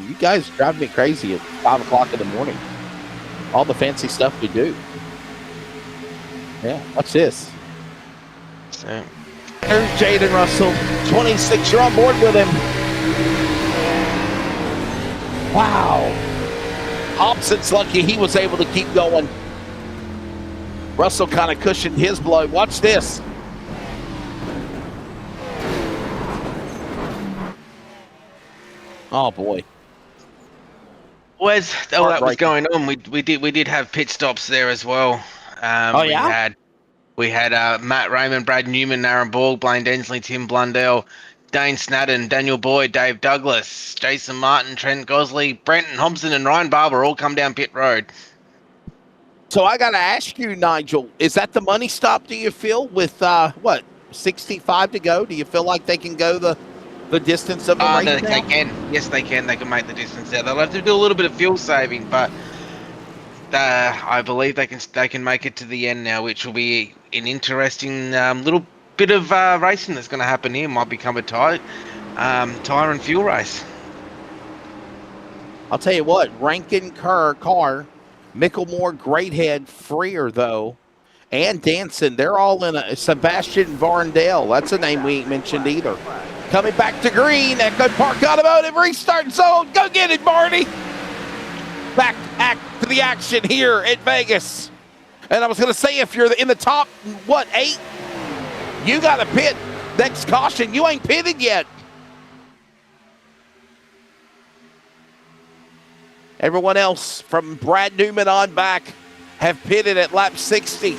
you guys drive me crazy at 5 o'clock in the morning. All the fancy stuff we do. Yeah, watch this. So, there's Jaden Russell, 26. You're on board with him. Wow. Hobson's lucky he was able to keep going. Russell kind of cushioned his blow. Watch this. Oh boy. As all that was Heartbreaking. going on, we did have pit stops there as well. Oh, yeah? We had Matt Raymond, Brad Newman, Aaron Borg, Blaine Densley, Tim Blundell, Dane Snadden, Daniel Boyd, Dave Douglas, Jason Martin, Trent Gosley, Brenton Hobson, and Ryan Barber all come down pit road. So I got to ask you, Nigel, is that the money stop, do you feel, with, 65 to go? Do you feel like they can go the distance of the race They now? can. Yes, they can. They can make the distance there. They'll have to do a little bit of fuel saving, but I believe they can make it to the end now, which will be an interesting little bit of racing that's going to happen here. Might become a tire and fuel race. I'll tell you what, Rankin Carr, Micklemore, Greathead, Freer, though, and Danson, they're all in a Sebastian Varndale. That's a name we ain't mentioned either. Coming back to green at Good Park Automotive restart zone. Go get it, Marty. Back to the action here at Vegas. And I was going to say, if you're in the top, 8, you got to pit. Next caution, you ain't pitted yet. Everyone else from Brad Newman on back have pitted at lap 60.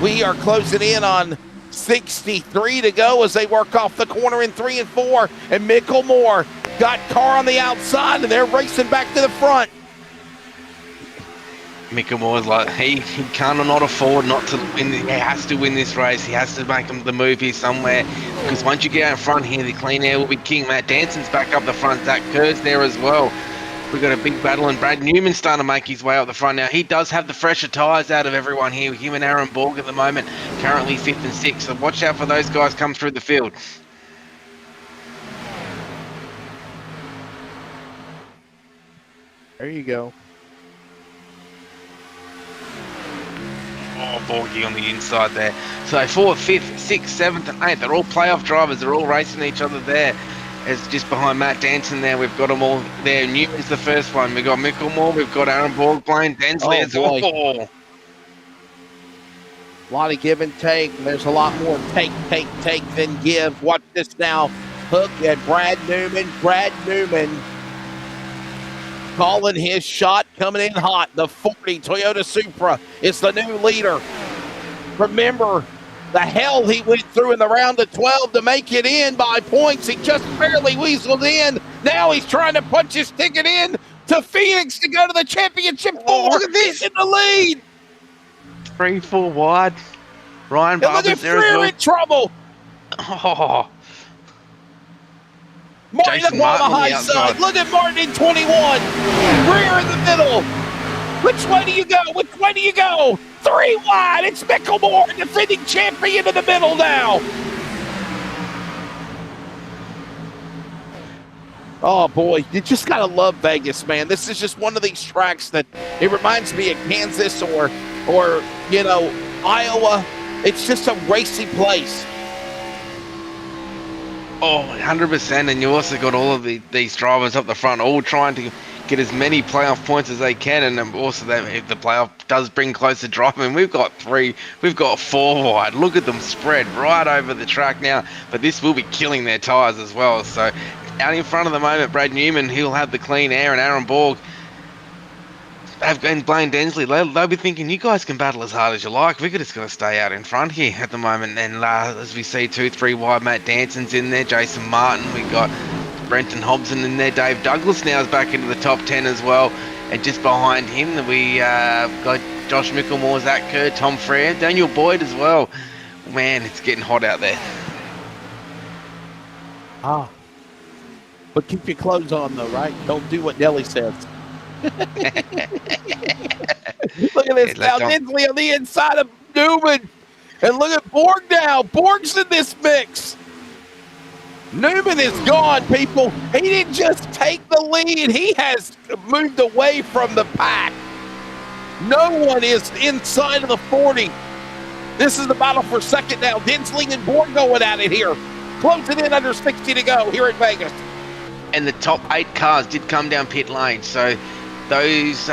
We are closing in on 63 to go as they work off the corner in 3 and 4. And Micklemore got Carr on the outside, and they're racing back to the front. Micklemore's like, he cannot afford not to win. He has to win this race. He has to make the move here somewhere. Because once you get out in front here, the clean air will be king. Matt Danson's back up the front. Zach Kerr's there as well. We've got a big battle, and Brad Newman's starting to make his way up the front now. He does have the fresher tyres out of everyone here. Him and Aaron Borg at the moment, currently 5th and 6th. So watch out for those guys come through the field. There you go. Oh, Borgie on the inside there. So 4th, 5th, 6th, 7th, and 8th. They're all playoff drivers. They're all racing each other there. As just behind Matt Danson there, we've got them all there. Newman's the first one. We've got Micklemore. We've got Aaron Borg, Blaine Densley as well. A lot of give and take. There's a lot more take than give. Watch this now. Hook at Brad Newman. Brad Newman calling his shot, coming in hot. The 40 Toyota Supra is the new leader. Remember the hell he went through in the round of 12 to make it in by points. He just barely weaseled in. Now he's trying to punch his ticket in to Phoenix to go to the championship. Oh, look at this. He's in the lead. 3-4 wide. Ryan And look Barber's at there as Freer well. in trouble. Oh, Martin Jason up on the Martin on high the side. outside. Look at Martin in 21. Freer in the middle. Which way do you go? Which way do you go? 3 wide. It's Micklemore, defending champion in the middle now. Oh, boy. You just got to love Vegas, man. This is just one of these tracks that it reminds me of Kansas or Iowa. It's just a racy place. Oh, 100%. And you also got all of these drivers up the front, all trying to get as many playoff points as they can. And also, if the playoff does bring closer driving, we've got 4 wide. Look at them spread right over the track now. But this will be killing their tyres as well. So out in front of the moment, Brad Newman, he'll have the clean air, and Aaron Borg and Blaine Densley, they'll be thinking, you guys can battle as hard as you like. We're just going to stay out in front here at the moment. And as we see 2-3 wide, Matt Danson's in there, Jason Martin, we got Brenton Hobson in there, Dave Douglas now is back into the top 10 as well. And just behind him, we got Josh Micklemore, Zach Kerr, Tom Freer, Daniel Boyd as well. Man, it's getting hot out there. Ah. But keep your clothes on, though, right? Don't do what Nelly says. Look at this now. Densley on the inside of Newman. And look at Borg now. Borg's in this mix. Newman is gone, people. He didn't just take the lead. He has moved away from the pack. No one is inside of the 40. This is the battle for second now. Densley and Borg going at it here. Closing in under 60 to go here at Vegas. And the top 8 cars did come down pit lane. So those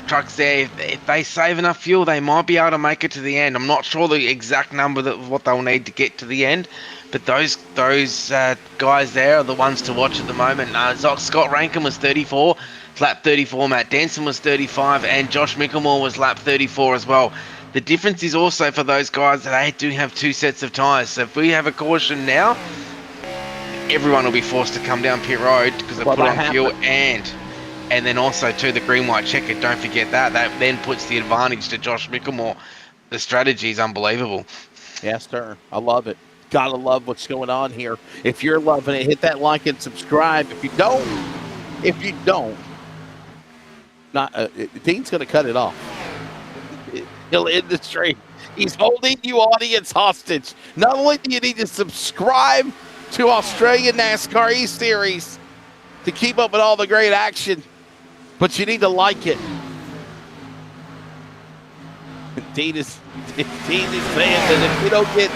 trucks there, if they save enough fuel, they might be able to make it to the end. I'm not sure the exact number of what they'll need to get to the end, But those guys there are the ones to watch at the moment. Scott Rankin was 34, lap 34. Matt Danson was 35, and Josh Mickelmore was lap 34 as well. The difference is also for those guys that they do have 2 sets of tyres. So if we have a caution now, everyone will be forced to come down pit road because they put on fuel, and then also to the green-white checker. Don't forget that. That then puts the advantage to Josh Mickelmore. The strategy is unbelievable. Yes, sir. I love it. Gotta love what's going on here. If you're loving it, hit that like and subscribe. If you don't, Dean's gonna cut it off. He'll end the stream. He's holding you audience hostage. Not only do you need to subscribe to Australian NASCAR E-Series to keep up with all the great action, but you need to like it. Dean is saying that if you don't get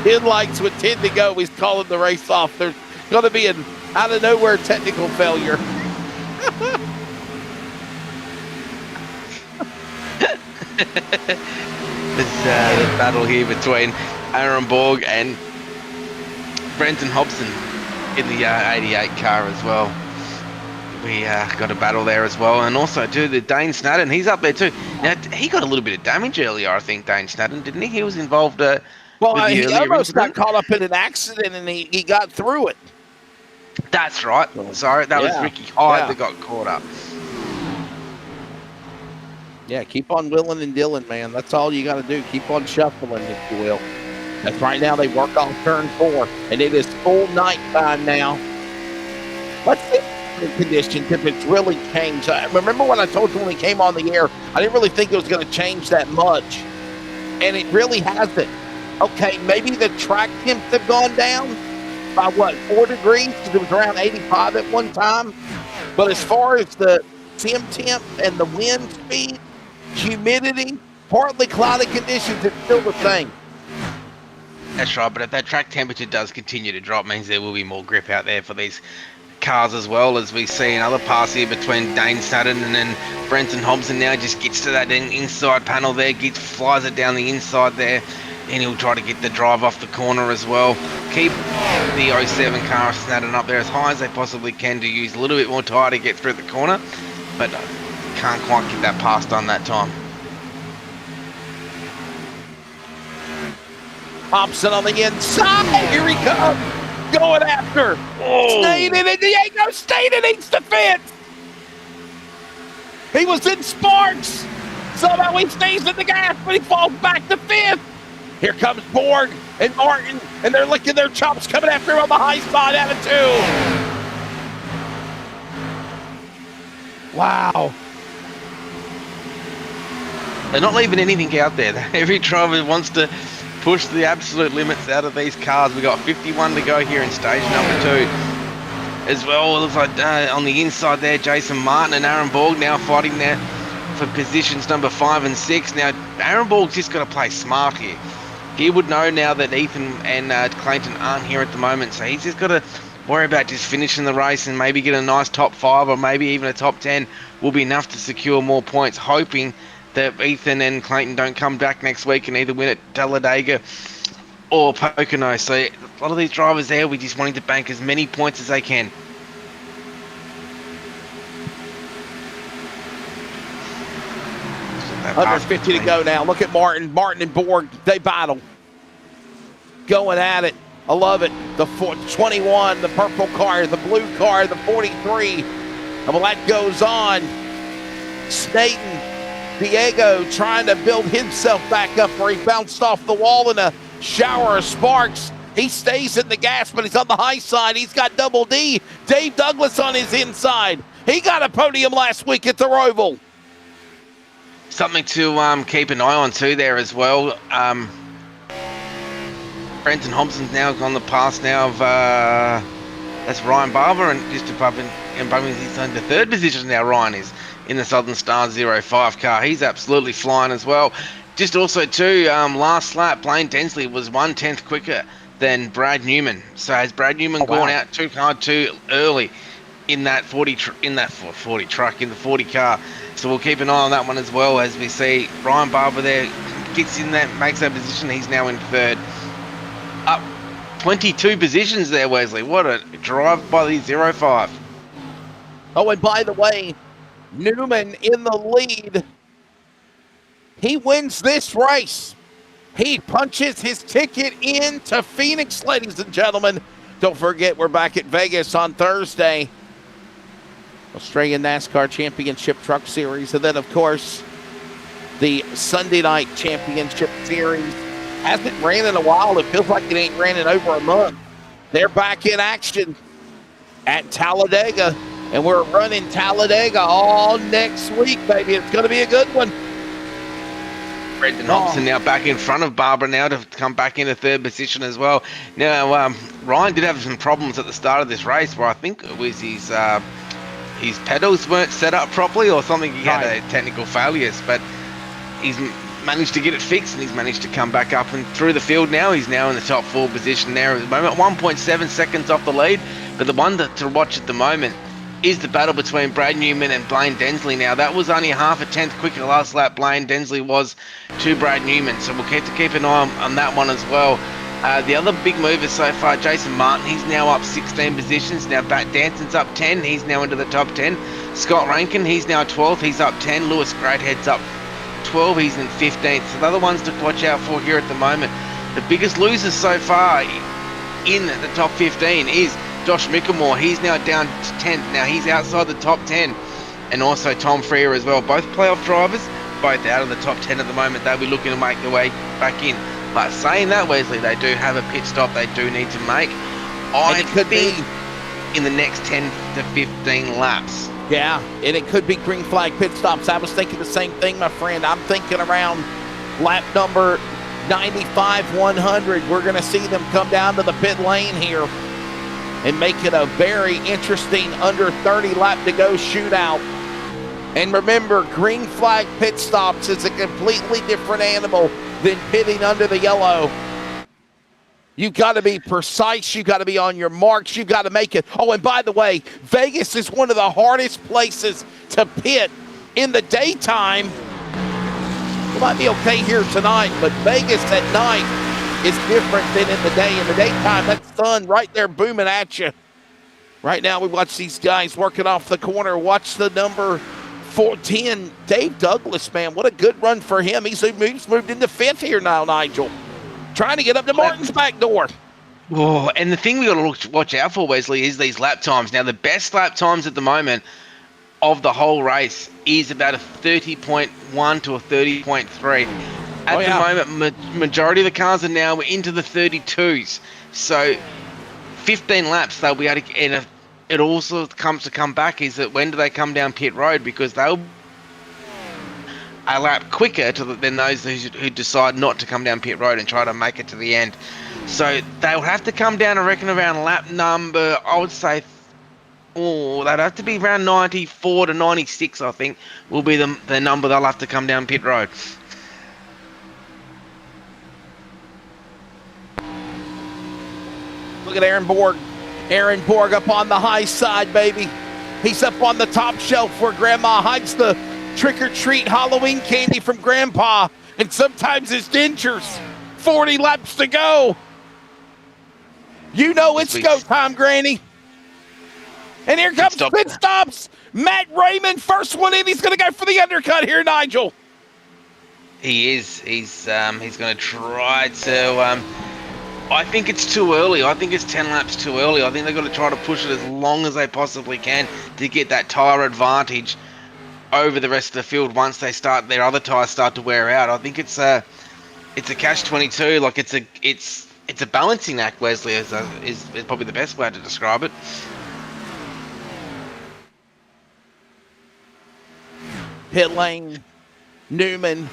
headlights with 10 to go, he's calling the race off. There's going to be an out-of-nowhere technical failure. This battle here between Aaron Borg and Brenton Hobson in the 88 car as well. We got a battle there as well, and also too the Dane Snadden, he's up there too. Now he got a little bit of damage earlier, I think. Dane Snadden, didn't he? He was involved. He almost got caught up in an accident, and he got through it. That's right. Sorry, that was Ricky Hyde that got caught up. Yeah, keep on willing and dealing, man. That's all you got to do. Keep on shuffling, if you will. That's right now. They work off turn 4, and it is full night time now. Let's see the conditions if it's really changed. I remember when I told you when we came on the air, I didn't really think it was going to change that much, and it really hasn't. Okay, maybe the track temps have gone down by, 4 degrees? Because it was around 85 at one time. But as far as the temp and the wind speed, humidity, partly cloudy conditions, it's still the same. That's right, but if that track temperature does continue to drop, means there will be more grip out there for these cars, as well as we see another pass here between Dane Snadden and then Brenton Hobson. Now just gets to that inside panel there, flies it down the inside there, and he'll try to get the drive off the corner as well. Keep the 07 car Snadden up there as high as they possibly can to use a little bit more tyre to get through the corner, but can't quite get that pass done that time. Hobson on the inside. Here he comes. Going after. Staten and Diego. Staten eats the fence. He was in sparks. Somehow he stays in the gas, but he falls back to fifth. Here comes Borg and Martin, and they're licking their chops coming after him on the high spot out of 2. Wow. They're not leaving anything out there. Every driver wants to push the absolute limits out of these cars. We got 51 to go here in stage number 2 as well. It looks like on the inside there, Jason Martin and Aaron Borg now fighting there for positions number 5 and 6. Now Aaron Borg's just got to play smart here. He would know now that Ethan and Clayton aren't here at the moment, so he's just got to worry about just finishing the race and maybe get a nice top 5 or maybe even a top 10 will be enough to secure more points, hoping that Ethan and Clayton don't come back next week and either win at Talladega or Pocono. So a lot of these drivers there, we just wanting to bank as many points as they can. Under 50 to go now. Look at Martin and Borg. They battle. Going at it. I love it. The 21, the purple car, the blue car, the 43. And well, that goes on. Staten, Diego trying to build himself back up where he bounced off the wall in a shower of sparks. He stays in the gas, but he's on the high side. He's got double D. Dave Douglas on his inside. He got a podium last week at the Roval. Something to keep an eye on too there as well. Brenton Hobson's now on the pass now of that's Ryan Barber, and just above him, he's in the 3rd position now. Ryan is in the Southern Star 05 car. He's absolutely flying as well. Just also too, last lap, Blaine Densley was 1/10 quicker than Brad Newman. So has Brad Newman gone out too hard too early in that 40 truck, in the 40 car? So we'll keep an eye on that one as well, as we see Ryan Barber there gets in that, makes that position. He's now in 3rd. Up 22 positions there, Wesley. What a drive by the 05. Oh, and by the way, Newman in the lead. He wins this race. He punches his ticket into Phoenix, ladies and gentlemen. Don't forget, we're back at Vegas on Thursday. Australian NASCAR Championship Truck Series. And then, of course, the Sunday Night Championship Series. Hasn't ran in a while. It feels like it ain't ran in over a month. They're back in action at Talladega. And we're running Talladega all next week, baby. It's going to be a good one. Brendan Hobson now back in front of Barbara now to come back into third position as well. Now, Ryan did have some problems at the start of this race where I think it was his pedals weren't set up properly or something. He had a technical failures, but he's managed to get it fixed and he's managed to come back up and through the field now. He's now in the top 4 position there at the moment, 1.7 seconds off the lead. But the one to watch at the moment is the battle between Brad Newman and Blaine Densley. Now, that was only half a tenth quicker last lap Blaine Densley was to Brad Newman, so we'll have to keep an eye on that one as well. The other big movers so far, Jason Martin, he's now up 16 positions. Now, Bat Danson's up 10. He's now into the top 10. Scott Rankin, he's now 12th. He's up 10. Lewis Greathead's up 12. He's in 15th. So the other ones to watch out for here at the moment. The biggest losers so far in the top 15 is Josh Mickelmore. He's now down to 10th. Now, he's outside the top 10. And also Tom Freer as well. Both playoff drivers, both out of the top 10 at the moment. They'll be looking to make their way back in. But saying that, Wesley, they do have a pit stop they do need to make. I think in the next 10 to 15 laps. Yeah, and it could be green flag pit stops. I was thinking the same thing, my friend. I'm thinking around lap number 95, 100. We're going to see them come down to the pit lane here and make it a very interesting under 30 lap to go shootout. And remember, green flag pit stops is a completely different animal than pitting under the yellow. You've got to be precise. You've got to be on your marks. You've got to make it. Oh, and by the way, Vegas is one of the hardest places to pit in the daytime. It might be okay here tonight, but Vegas at night is different than in the day. In the daytime, that sun right there booming at you. Right now, we watch these guys working off the corner. Watch the number 410, Dave Douglas, man. What a good run for him. He's moved into 5th here now, Nigel. Trying to get up to Martin's back door. Oh, and the thing we got to watch out for, Wesley, is these lap times. Now, the best lap times at the moment of the whole race is about a 30.1 to a 30.3. At the moment, majority of the cars are now into the 32s. So 15 laps they'll be able to, and it also comes to come back is that when do they come down pit road, because they'll a lap quicker than those who decide not to come down pit road and try to make it to the end. So they'll have to come down, I reckon, around lap number, I would say, they'd have to be around 94 to 96, I think, will be the number they'll have to come down pit road. Look at Aaron Borg. Aaron Borg up on the high side, baby. He's up on the top shelf where Grandma hides the trick-or-treat Halloween candy from Grandpa, and sometimes it's dentures. 40 laps to go. You know it's go time, Granny. And here comes pit stops. Matt Raymond, first one in. He's going to go for the undercut here, Nigel. He is. He's going to try to... I think it's too early. I think it's 10 laps too early. I think they've got to try to push it as long as they possibly can to get that tyre advantage over the rest of the field once their other tyres start to wear out. I think it's a catch-22. Like it's a balancing act, Wesley, is probably the best way to describe it. Pit lane, Newman,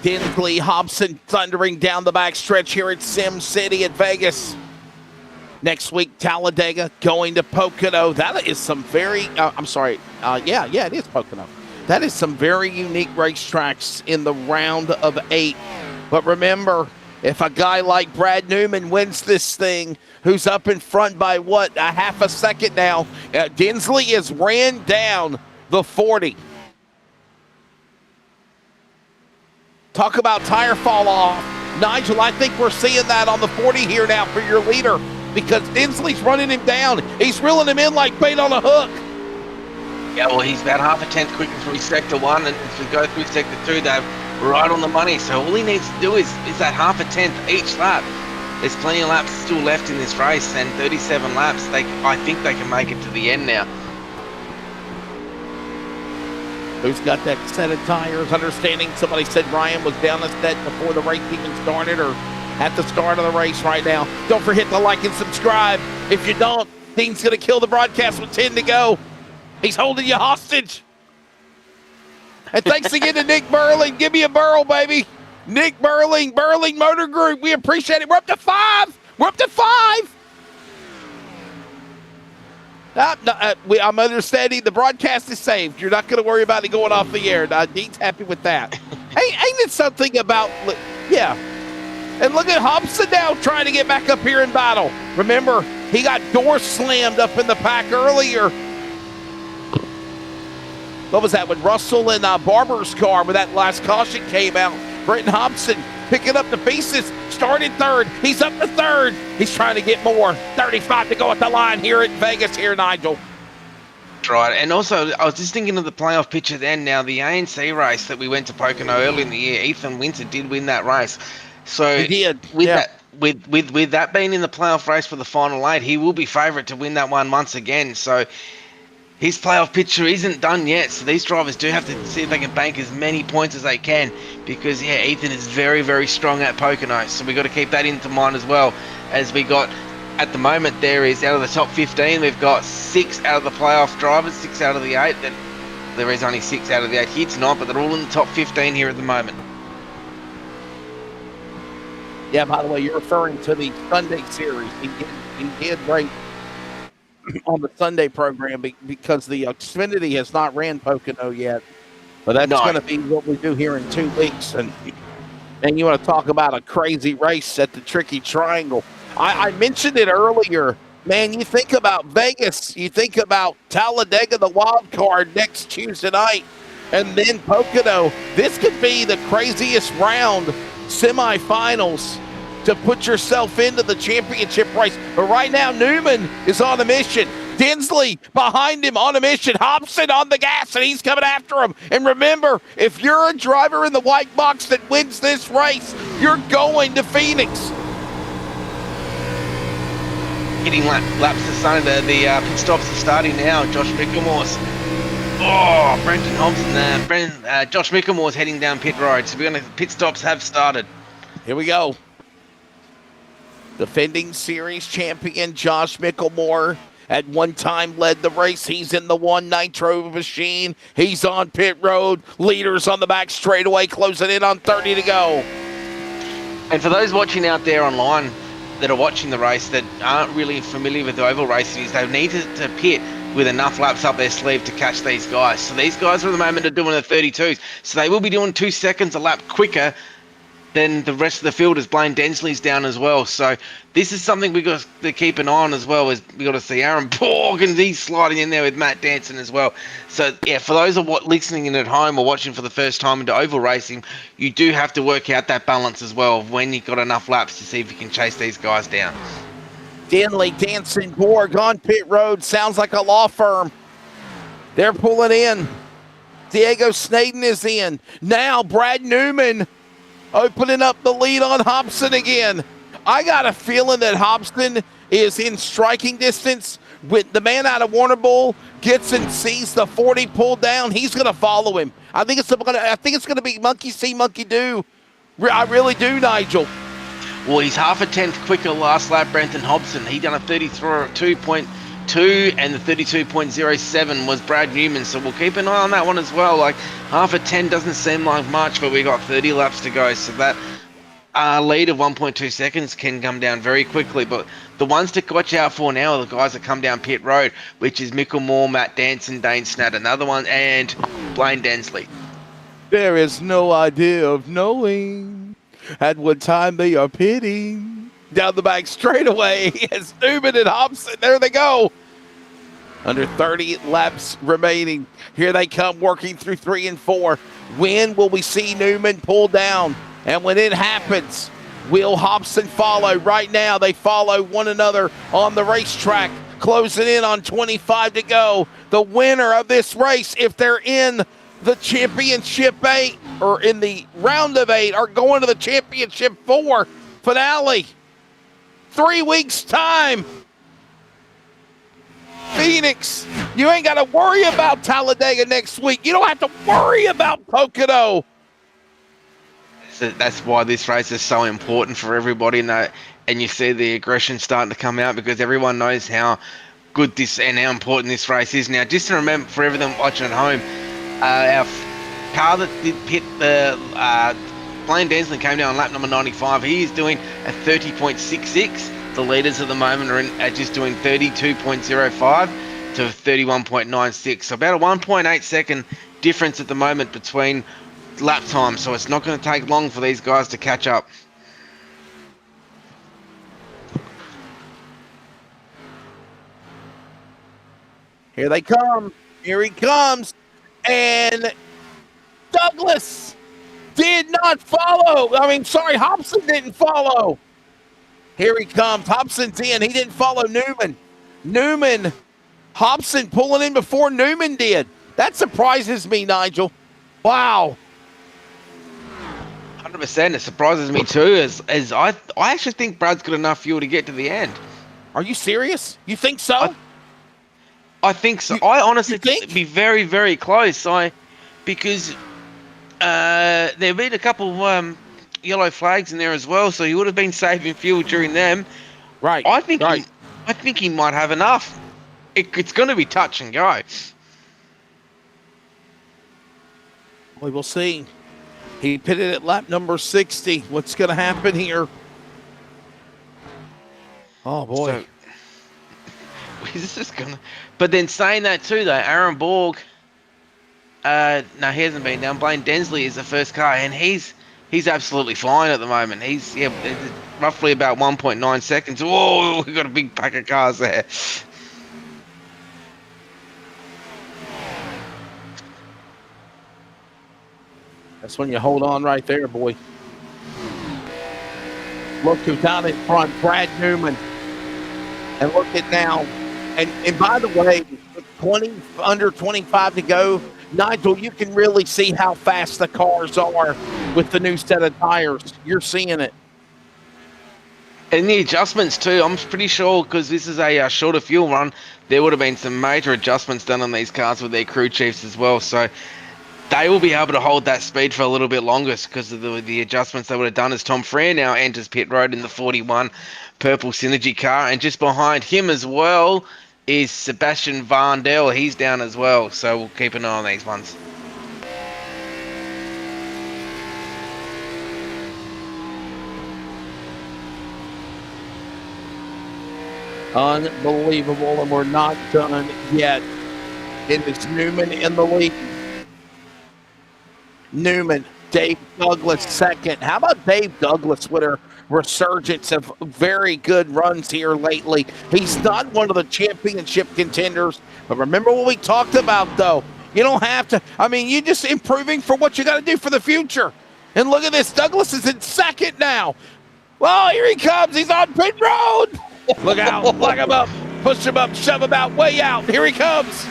Dinsley, Hobson thundering down the backstretch here at Sim City at Vegas. Next week, Talladega going to Pocono. That is some very, it is Pocono. That is some very unique racetracks in the round of 8. But remember, if a guy like Brad Newman wins this thing, who's up in front by a half a second now, Dinsley has ran down the 40. Talk about tire fall off. Nigel, I think we're seeing that on the 40 here now for your leader because Dinsley's running him down. He's reeling him in like bait on a hook. Yeah, well, he's about half a tenth quicker through sector 1, and if we go through sector 2, they're right on the money. So all he needs to do is that half a tenth each lap. There's plenty of laps still left in this race, and 37 laps. I think they can make it to the end now. Who's got that set of tires? Understanding somebody said Ryan was down a set before the race even started or at the start of the race right now. Don't forget to like and subscribe. If you don't, Dean's going to kill the broadcast with 10 to go. He's holding you hostage. And thanks again to Nick Burling. Give me a Burl, baby. Nick Burling, Burling Motor Group. We appreciate it. We're up to 5. We're up to 5. I'm understanding the broadcast is saved. You're not going to worry about it going off the air. Dean's happy with that. Ain't it something about, yeah. And look at Hobson now trying to get back up here in battle. Remember, he got door slammed up in the pack earlier. What was that, with Russell and Barber's car when that last caution came out? Brenton Hobson picking up the pieces, started third. He's up to third. He's trying to get more. 35 to go at the line here at Vegas here, Nigel. Right, and also I was just thinking of the playoff picture then. Now the ANC race that we went to Pocono early in the year, Ethan Winter did win that race. So he did. With yeah. that, with that being in the playoff race for the final 8, he will be favourite to win that one once again. So his playoff picture isn't done yet, so these drivers do have to see if they can bank as many points as they can because, yeah, Ethan is very, very strong at Pocono, so we've got to keep that into mind as well. As we got, at the moment, there is, out of the top 15, we've got 6 out of the playoff drivers, 6 out of the 8. There is only 6 out of the 8 here tonight, but they're all in the top 15 here at the moment. Yeah, by the way, you're referring to the Sunday series. He did great on the Sunday program because the Xfinity has not ran Pocono yet. But that's going to be what we do here in 2 weeks. And you want to talk about a crazy race at the Tricky Triangle. I mentioned it earlier. Man, you think about Vegas. You think about Talladega, the wild card next Tuesday night. And then Pocono. This could be the craziest round semifinals to put yourself into the championship race. But right now, Newman is on a mission. Dinsley behind him on a mission. Hobson on the gas, and he's coming after him. And remember, if you're a driver in the white box that wins this race, you're going to Phoenix. Hitting laps to starting. The pit stops are starting now. Josh Micklemore's. Oh, Brenton Hobson. Josh Micklemore's heading down pit road. So pit stops have started. Here we go. Defending series champion Josh Micklemore at one time led the race. He's in the 1 Nitro machine. He's on pit road. Leaders on the back straightaway, closing in on 30 to go. And for those watching out there online that are watching the race that aren't really familiar with the oval racing, they need to pit with enough laps up their sleeve to catch these guys. So these guys at the moment are doing the 32s. So they will be doing 2 seconds a lap quicker than the rest of the field as Blaine Densley's down as well. So this is something we got to keep an eye on as well, as we got to see Aaron Borg, and he's sliding in there with Matt Danson as well. So yeah, for those of listening in at home or watching for the first time into oval racing, you do have to work out that balance as well of when you've got enough laps to see if you can chase these guys down. Denley, Danson, Borg on pit road. Sounds like a law firm. They're pulling in. Diego Snaden is in. Now Brad Newman opening up the lead on Hobson again. I got a feeling that Hobson is in striking distance. With the man out of Warner Bull gets and sees the 40 pulled down, he's going to follow him. I think it's going to be monkey see, monkey do. I really do, Nigel. Well, he's half a tenth quicker last lap, Brenton Hobson. He done a 32.2, and the 32.07 was Brad Newman. So we'll keep an eye on that one as well. Like, half a 10 doesn't seem like much, but we got 30 laps to go. So that lead of 1.2 seconds can come down very quickly. But the ones to watch out for now are the guys that come down pit road, which is Micklemore, Matt Danson, Dane Snadd, another one, and Blaine Densley. There is no idea of knowing at what time they are pitting. Down the back straightaway as Newman and Hobson. There they go. Under 30 laps remaining. Here they come, working through 3 and 4. When will we see Newman pull down? And when it happens, Will Hobson follow? Right now, they follow one another on the racetrack, closing in on 25 to go. The winner of this race, if they're in the championship 8 or in the round of 8, are going to the championship 4 finale. 3 weeks' time. Phoenix, you ain't got to worry about Talladega next week. You don't have to worry about Pocono. So that's why this race is so important for everybody, and you see the aggression starting to come out because everyone knows how good this and how important this race is. Now, just to remember for everyone watching at home, our car that did pit the Blaine Densley came down on lap number 95. He is doing a 30.66. The leaders at the moment are just doing 32.05 to 31.96. So about a 1.8 second difference at the moment between lap time. So it's not going to take long for these guys to catch up. Here they come. Here he comes. And Douglas did not follow. Hobson didn't follow. Here he comes. Hobson's in. He didn't follow Newman. Hobson pulling in before Newman did. That surprises me, Nigel. Wow. 100%. It surprises me too, as I actually think Brad's got enough fuel to get to the end. Are you serious? You think so? I think so. I honestly think it'd be very, very close. Because there have been a couple yellow flags in there as well, so he would have been saving fuel during them. Right. I think he might have enough. It's going to be touch and go. We will see. He pitted at lap number 60. What's going to happen here? Oh, boy. So, is this going to... But then saying that too, though, Aaron Borg... no, he hasn't been down. Blaine Densley is the first car, and he's absolutely flying at the moment. He's roughly about 1.9 seconds. Whoa, we've got a big pack of cars there. That's when you hold on right there, boy. Look who's down in front, Brad Newman. And look at now. And by the way, under 25 to go, Nigel, you can really see how fast the cars are with the new set of tires. You're seeing it. And the adjustments too, I'm pretty sure, because this is a shorter fuel run, there would have been some major adjustments done on these cars with their crew chiefs as well. So they will be able to hold that speed for a little bit longer because of the adjustments they would have done, as Tom Freer now enters pit road in the 41 purple Synergy car. And just behind him as well is Sebastian Varndell. He's down as well, so we'll keep an eye on these ones. Unbelievable, and we're not done yet. It is Newman in the lead. Newman, Dave Douglas second. How about Dave Douglas with a resurgence of very good runs here lately? He's not one of the championship contenders, but remember what we talked about, though. You don't have to. You're just improving for what you got to do for the future. And look at this. Douglas is in second now. Well, here he comes. He's on pit road. Look out. Lock him up. Push him up. Shove him out. Way out. Here he comes.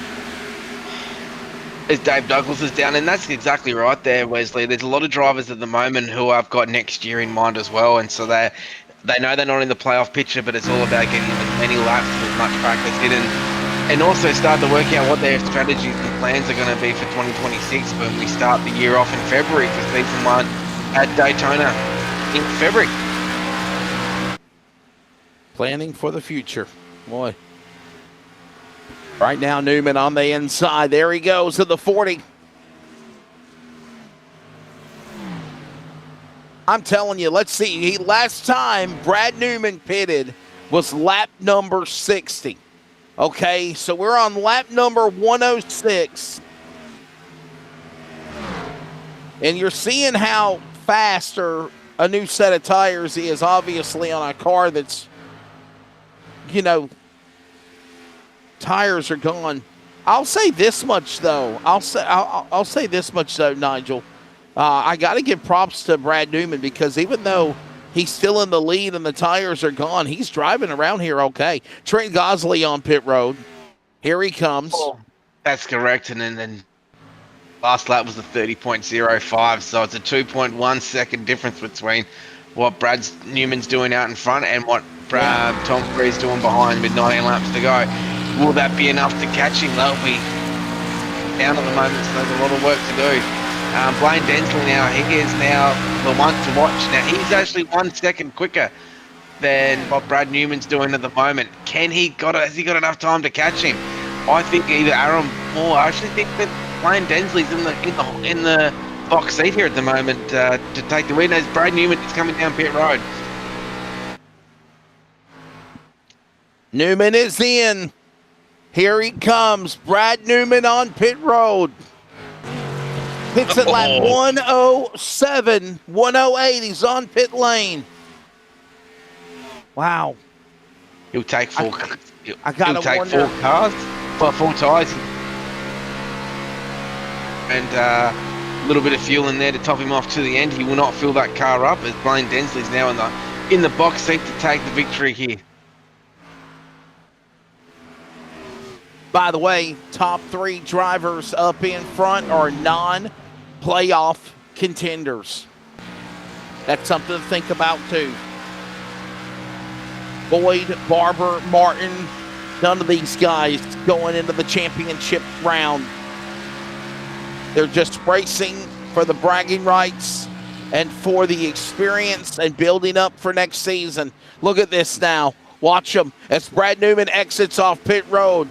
As Dave Douglas is down, and that's exactly right there, Wesley. There's a lot of drivers at the moment who I've got next year in mind as well, and so they know they're not in the playoff picture, but it's all about getting as many laps with as much practice in, and also start to work out what their strategies and plans are going to be for 2026 when we start the year off in February for season 1 at Daytona in February. Planning for the future. Boy. Right now, Newman on the inside. There he goes to the 40. I'm telling you, let's see. Last time Brad Newman pitted was lap number 60. Okay, so we're on lap number 106. And you're seeing how faster a new set of tires is, obviously, on a car that's, tires are gone. I'll say this much though. I'll say this much though, Nigel. I got to give props to Brad Newman because even though He's still in the lead, and the tires are gone. He's driving around here okay. Trent Gosley on pit road. Here he comes. Oh, that's correct. And then last lap was a 30.05, so it's a 2.1 second difference between what Brad Newman's doing out in front and what Tom Free's doing behind with 19 laps to go. Will that be enough to catch him? That'll be down at the moment, so there's a lot of work to do. Blaine Densley now, he is now the one to watch. Now, he's actually 1 second quicker than what Brad Newman's doing at the moment. Has he got enough time to catch him? I think either Aaron Moore, I actually think that Blaine Densley's in the box seat here at the moment to take the win as Brad Newman is coming down pit road. Newman is in. Here he comes. Brad Newman on pit road. Pits at lap 107, 108. He's on pit lane. Wow. He'll take four. I gotta wonder. 4 cars, 4 tires, and a little bit of fuel in there to top him off to the end. He will not fill that car up as Blaine Densley's now in the box seat to take the victory here. By the way, top 3 drivers up in front are non-playoff contenders. That's something to think about too. Boyd, Barber, Martin, none of these guys going into the championship round. They're just racing for the bragging rights and for the experience and building up for next season. Look at this now. Watch them as Brad Newman exits off pit road.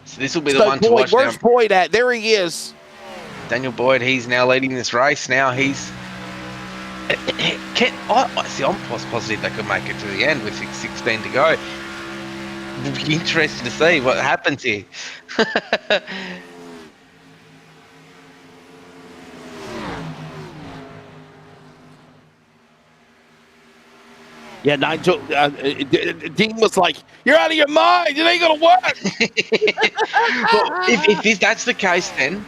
So this will be the one to Boyd, watch where's now. Boyd at? There he is. Daniel Boyd, he's now leading this race. Now he's... I'm positive they could make it to the end with 16 to go. It'll be interesting to see what happens here. Yeah, Nigel, Dean was like, "You're out of your mind. It ain't going to work." Well, if that's the case, then...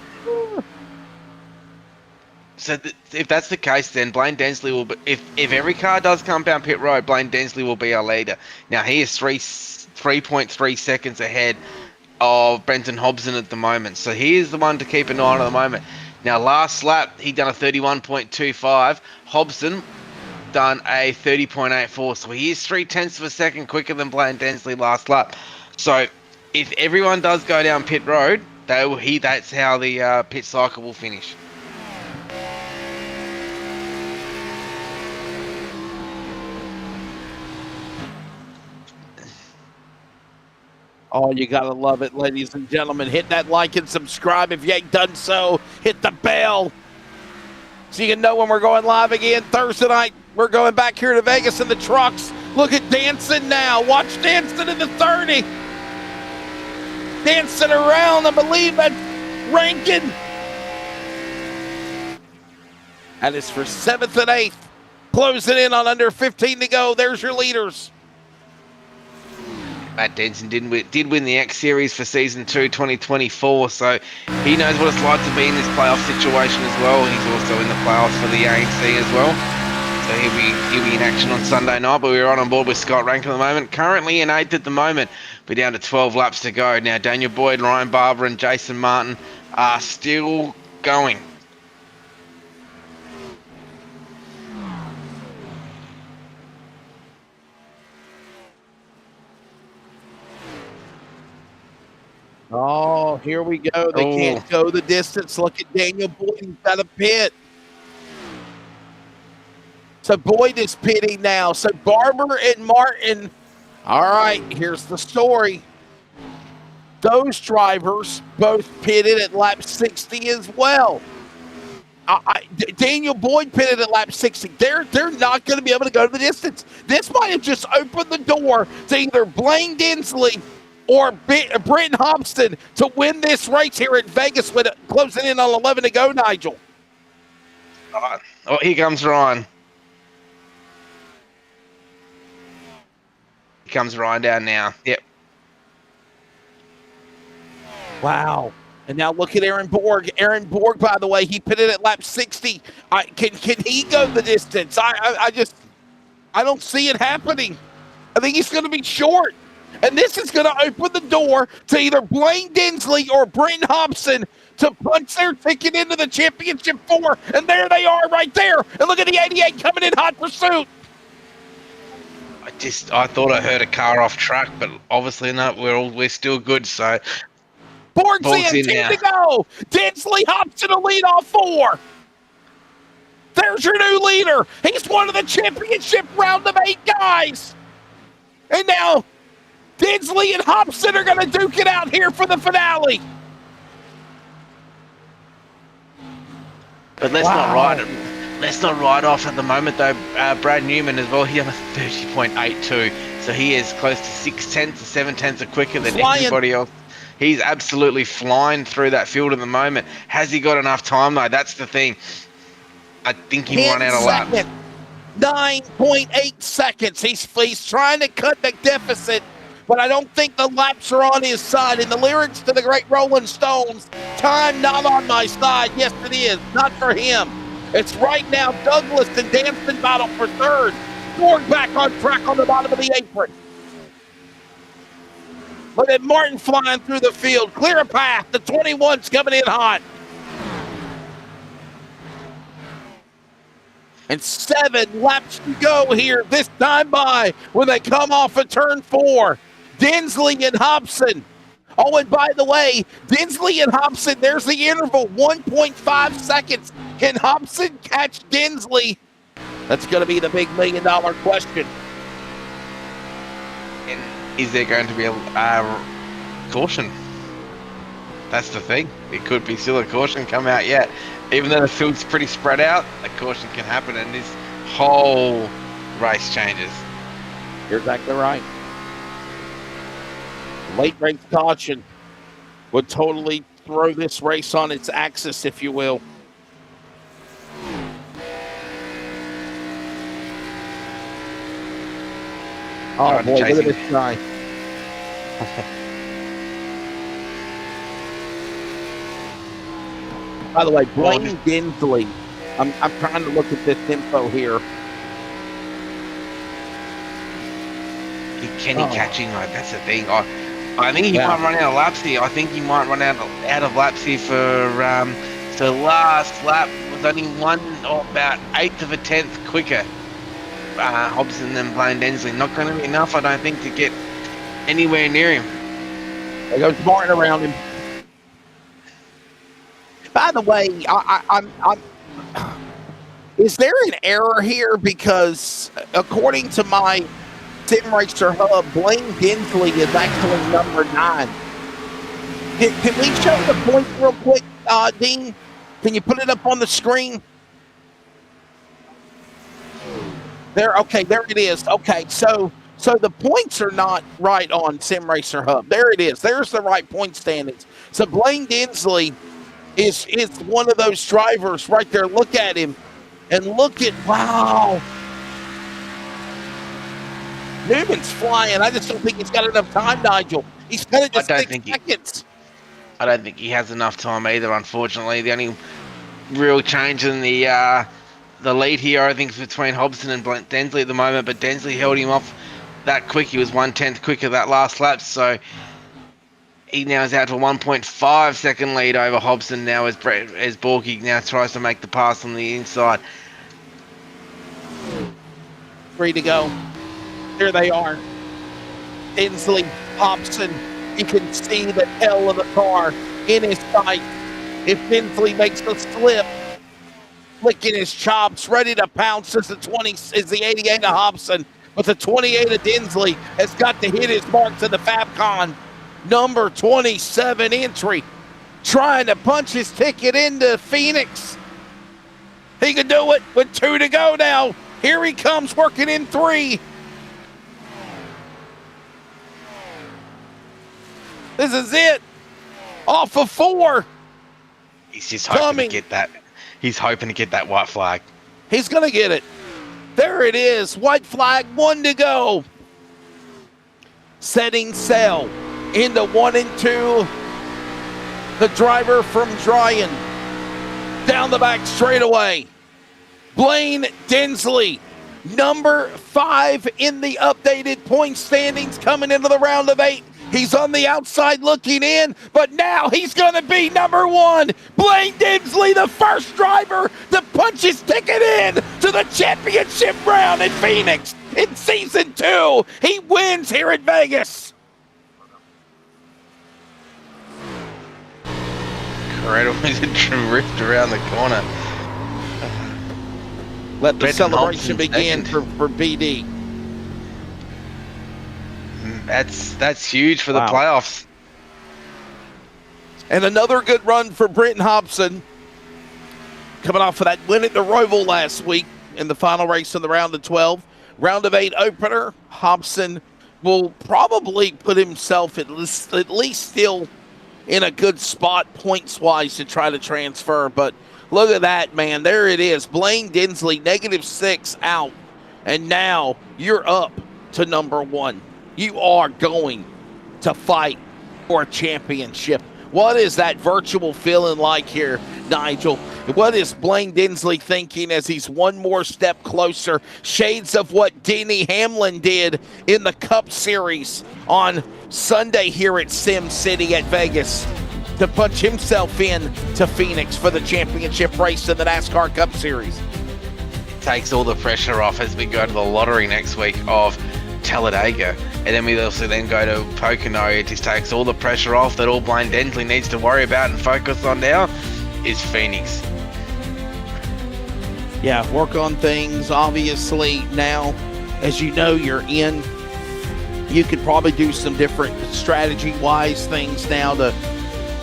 if that's the case, then Blaine Densley will be... If every car does come down pit road, Blaine Densley will be our leader. Now, he is 3.3 seconds ahead of Brenton Hobson at the moment. So he is the one to keep an eye on at the moment. Now, last lap, he done a 31.25. Hobson done a 30.84. So he is 0.3 of a second quicker than Blaine Densley last lap. So if everyone does go down pit road, that's how the pit cycle will finish. Oh, you got to love it, ladies and gentlemen. Hit that like and subscribe if you ain't done so. Hit the bell so you can know when we're going live again Thursday night. We're going back here to Vegas in the trucks. Look at Danson now. Watch Danson in the 30. Dancing around, I believe that's Rankin. That is for 7th and 8th. Closing in on under 15 to go. There's your leaders. Matt Denson did win the X Series for Season 2 2024, so he knows what it's like to be in this playoff situation as well. He's also in the playoffs for the ANC as well. So he'll be in action on Sunday night, but we're on board with Scott Rankin at the moment. Currently in 8th at the moment. We're down to 12 laps to go. Now Daniel Boyd, Ryan Barber and Jason Martin are still going. Oh, here we go. They can't go the distance. Look at Daniel Boyd. He's got a pit. So Boyd is pitting now. So Barber and Martin. All right, here's the story. Those drivers both pitted at lap 60 as well. Daniel Boyd pitted at lap 60. They're not going to be able to go to the distance. This might have just opened the door to either Blaine Densley or Brenton Hobson to win this race here at Vegas with it closing in on 11 to go, Nigel. Oh, here comes Ryan. Here comes Ryan down now. Yep. Wow. And now look at Aaron Borg. Aaron Borg, by the way, he put it at lap 60. Can he go the distance? I don't see it happening. I think he's going to be short. And this is going to open the door to either Blaine Dinsley or Brent Hobson to punch their ticket into the championship 4. And there they are right there. And look at the 88 coming in hot pursuit. I thought I heard a car off track, but obviously not. We're still good, so Borg's in 10 to go. Dinsley Hobson to lead off 4. There's your new leader. He's one of the championship round of 8 guys. And now Dinsley and Hobson are going to duke it out here for the finale. But let's not ride off at the moment, though. Brad Newman as well, he has a 30.82, so he is close to 6/10 to 7/10 quicker than everybody else. He's absolutely flying through that field at the moment. Has he got enough time, though? That's the thing. I think he run out of laps. 9.8 seconds. He's trying to cut the deficit, but I don't think the laps are on his side. In the lyrics to the great Rolling Stones, time not on my side. Yes, it is. Not for him. It's right now Douglas and Danson battle for 3rd. Borg back on track on the bottom of the apron. Look at Martin flying through the field. Clear a path. The 21's coming in hot. And 7 laps to go here this time by when they come off of turn 4. Dinsley and Hobson. Oh, and by the way, Dinsley and Hobson, there's the interval, 1.5 seconds. Can Hobson catch Dinsley? That's going to be the big $1 million question. And is there going to be a caution? That's the thing. It could be still a caution come out yet. Even though the field's pretty spread out, a caution can happen and this whole race changes. You're exactly right. Late race caution would totally throw this race on its axis, if you will. Oh boy, look at this guy. By the way, Blaine Dinsley. I'm trying to look at this info here. Can he catch him? That's the thing. I think he might run out of laps here. I think he might run out of laps here for the last lap was only about 1/8 of a tenth quicker. Hobson than Blaine Dinsley. Not going to be enough, I don't think, to get anywhere near him. There goes Martin around him. By the way, is there an error here? Because according to my Sim Racer Hub, Blaine Dinsley is actually number 9. Can we show the points real quick, Dean? Can you put it up on the screen? There it is. Okay, so the points are not right on Sim Racer Hub. There it is. There's the right point standings. So Blaine Dinsley is one of those drivers right there. Look at him. And look at, wow. Newman's flying. I just don't think he's got enough time, Nigel. He's got to just 6 seconds. I don't think he has enough time either, unfortunately. The only real change in the lead here, I think, is between Hobson and Dinsley at the moment, but Dinsley held him off that quick. He was 1/10 quicker that last lap, so he now is out to a 1.5 second lead over Hobson now as Borky now tries to make the pass on the inside. 3 to go. Here they are. Dinsley, Hobson. You can see the tail of the car in his sight. If Dinsley makes the slip, flicking his chops, ready to pounce as the 88 of Hobson. But the 28 of Dinsley has got to hit his mark to the Fabcon. Number 27 entry. Trying to punch his ticket into Phoenix. He could do it with 2 to go now. Here he comes working in 3. This is it. Off of 4. He's just hoping to get that. He's hoping to get that white flag. He's going to get it. There it is. White flag, 1 to go. Setting sail into 1 and 2. the driver from Dryan. Down the back straightaway, Blaine Dinsley, number 5 in the updated point standings coming into the round of 8. He's on the outside looking in, but now he's going to be number 1. Blaine Dinsley, the first driver to punch his ticket in to the championship round in Phoenix in season 2. He wins here at Vegas. Incredible drift around the corner. Let the Brendan celebration Hobson's begin second. for BD. That's huge for the Wow. playoffs. And another good run for Brenton Hobson. Coming off of that win at the Roval last week in the final race in the round of 12. Round of 8 opener. Hobson will probably put himself at least still in a good spot points-wise to try to transfer. But look at that, man. There it is. Blaine Dinsley, -6 out. And now you're up to number 1. You are going to fight for a championship. What is that virtual feeling like here, Nigel? What is Blaine Dinsley thinking as he's one more step closer? Shades of what Denny Hamlin did in the Cup Series on Sunday here at Sim City at Vegas to punch himself in to Phoenix for the championship race in the NASCAR Cup Series. Takes all the pressure off as we go to the lottery next week of Talladega. And then we also then go to Pocono. It just takes all the pressure off that all Blaine Dinsley needs to worry about and focus on now is Phoenix. Yeah, work on things. Obviously, now, as you know, you're in. You could probably do some different strategy-wise things now to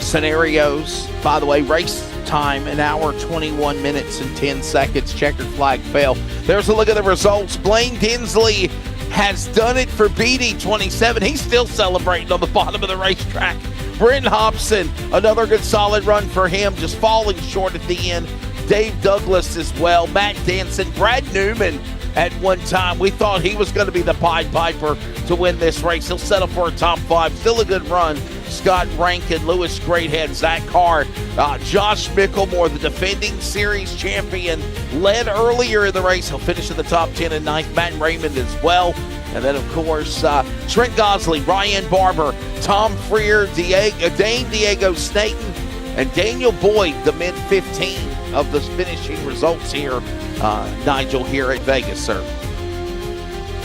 scenarios. By the way, race time, 1 hour, 21 minutes, and 10 seconds. Checkered flag fail. There's a look at the results. Blaine Dinsley has done it for BD27. He's still celebrating on the bottom of the racetrack. Brenton Hobson, another good solid run for him, just falling short at the end. Dave Douglas as well. Matt Danson, Brad Newman at one time. We thought he was going to be the Pied Piper to win this race. He'll settle for a top 5. Still a good run. Scott Rankin, Lewis Greathead, Zach Carr, Josh Mickelmore, the defending series champion, led earlier in the race. He'll finish in the top 10 and 9th. Matt Raymond as well. And then, of course, Trent Gosley, Ryan Barber, Tom Freer, Dane Diego Snayton, and Daniel Boyd, the mid-15 of the finishing results here, Nigel, here at Vegas, sir.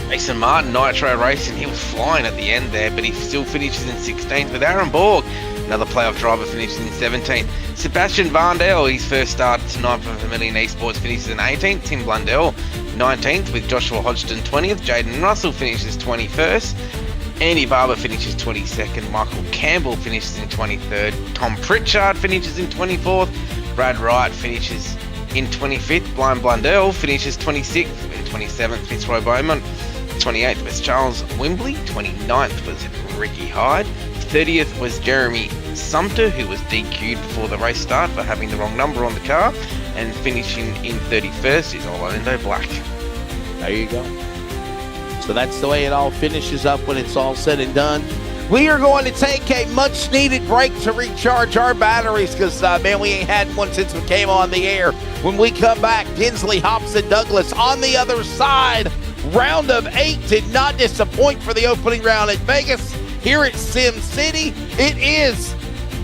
Jason Martin, Nitro Racing, he was flying at the end there, but he still finishes in 16th with Aaron Borg. Another playoff driver finishes in 17th. Sebastian Varndell, his first start tonight for Vermilion Esports, finishes in 18th. Tim Blundell, 19th, with Joshua Hodgson 20th. Jaden Russell finishes 21st. Andy Barber finishes 22nd. Michael Campbell finishes in 23rd. Tom Pritchard finishes in 24th. Brad Wright finishes in 25th. Brian Blundell finishes 26th. In 27th, Fitzroy Beaumont. 28th was Charles Wimbley. 29th was Ricky Hyde. 30th was Jeremy Sumter, who was DQ'd before the race start for having the wrong number on the car. And finishing in 31st is Orlando Black. There you go. So that's the way it all finishes up when it's all said and done. We are going to take a much-needed break to recharge our batteries because, man, we ain't had one since we came on the air. When we come back, Dinsley, Hobson, Douglas on the other side. Round of 8 did not disappoint for the opening round at Vegas. Here at Sim City, it is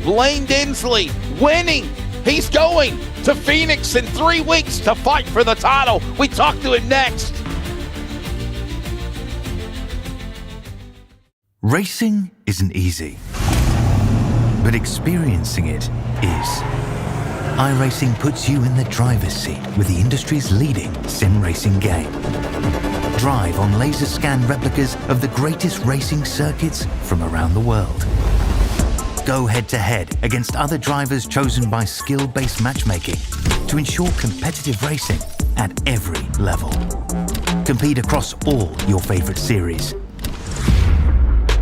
Blaine Dinsley winning. He's going to Phoenix in 3 weeks to fight for the title. We talk to him next. Racing isn't easy, but experiencing it is. iRacing puts you in the driver's seat with the industry's leading sim racing game. Drive on laser scan replicas of the greatest racing circuits from around the world. Go head to head against other drivers chosen by skill-based matchmaking to ensure competitive racing at every level. Compete across all your favorite series.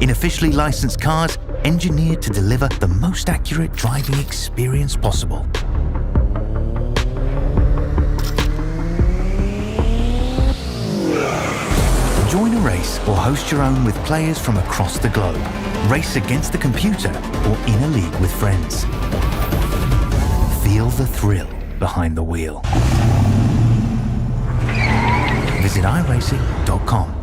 In officially licensed cars, engineered to deliver the most accurate driving experience possible. Join a race or host your own with players from across the globe. Race against the computer or in a league with friends. Feel the thrill behind the wheel. Visit iRacing.com.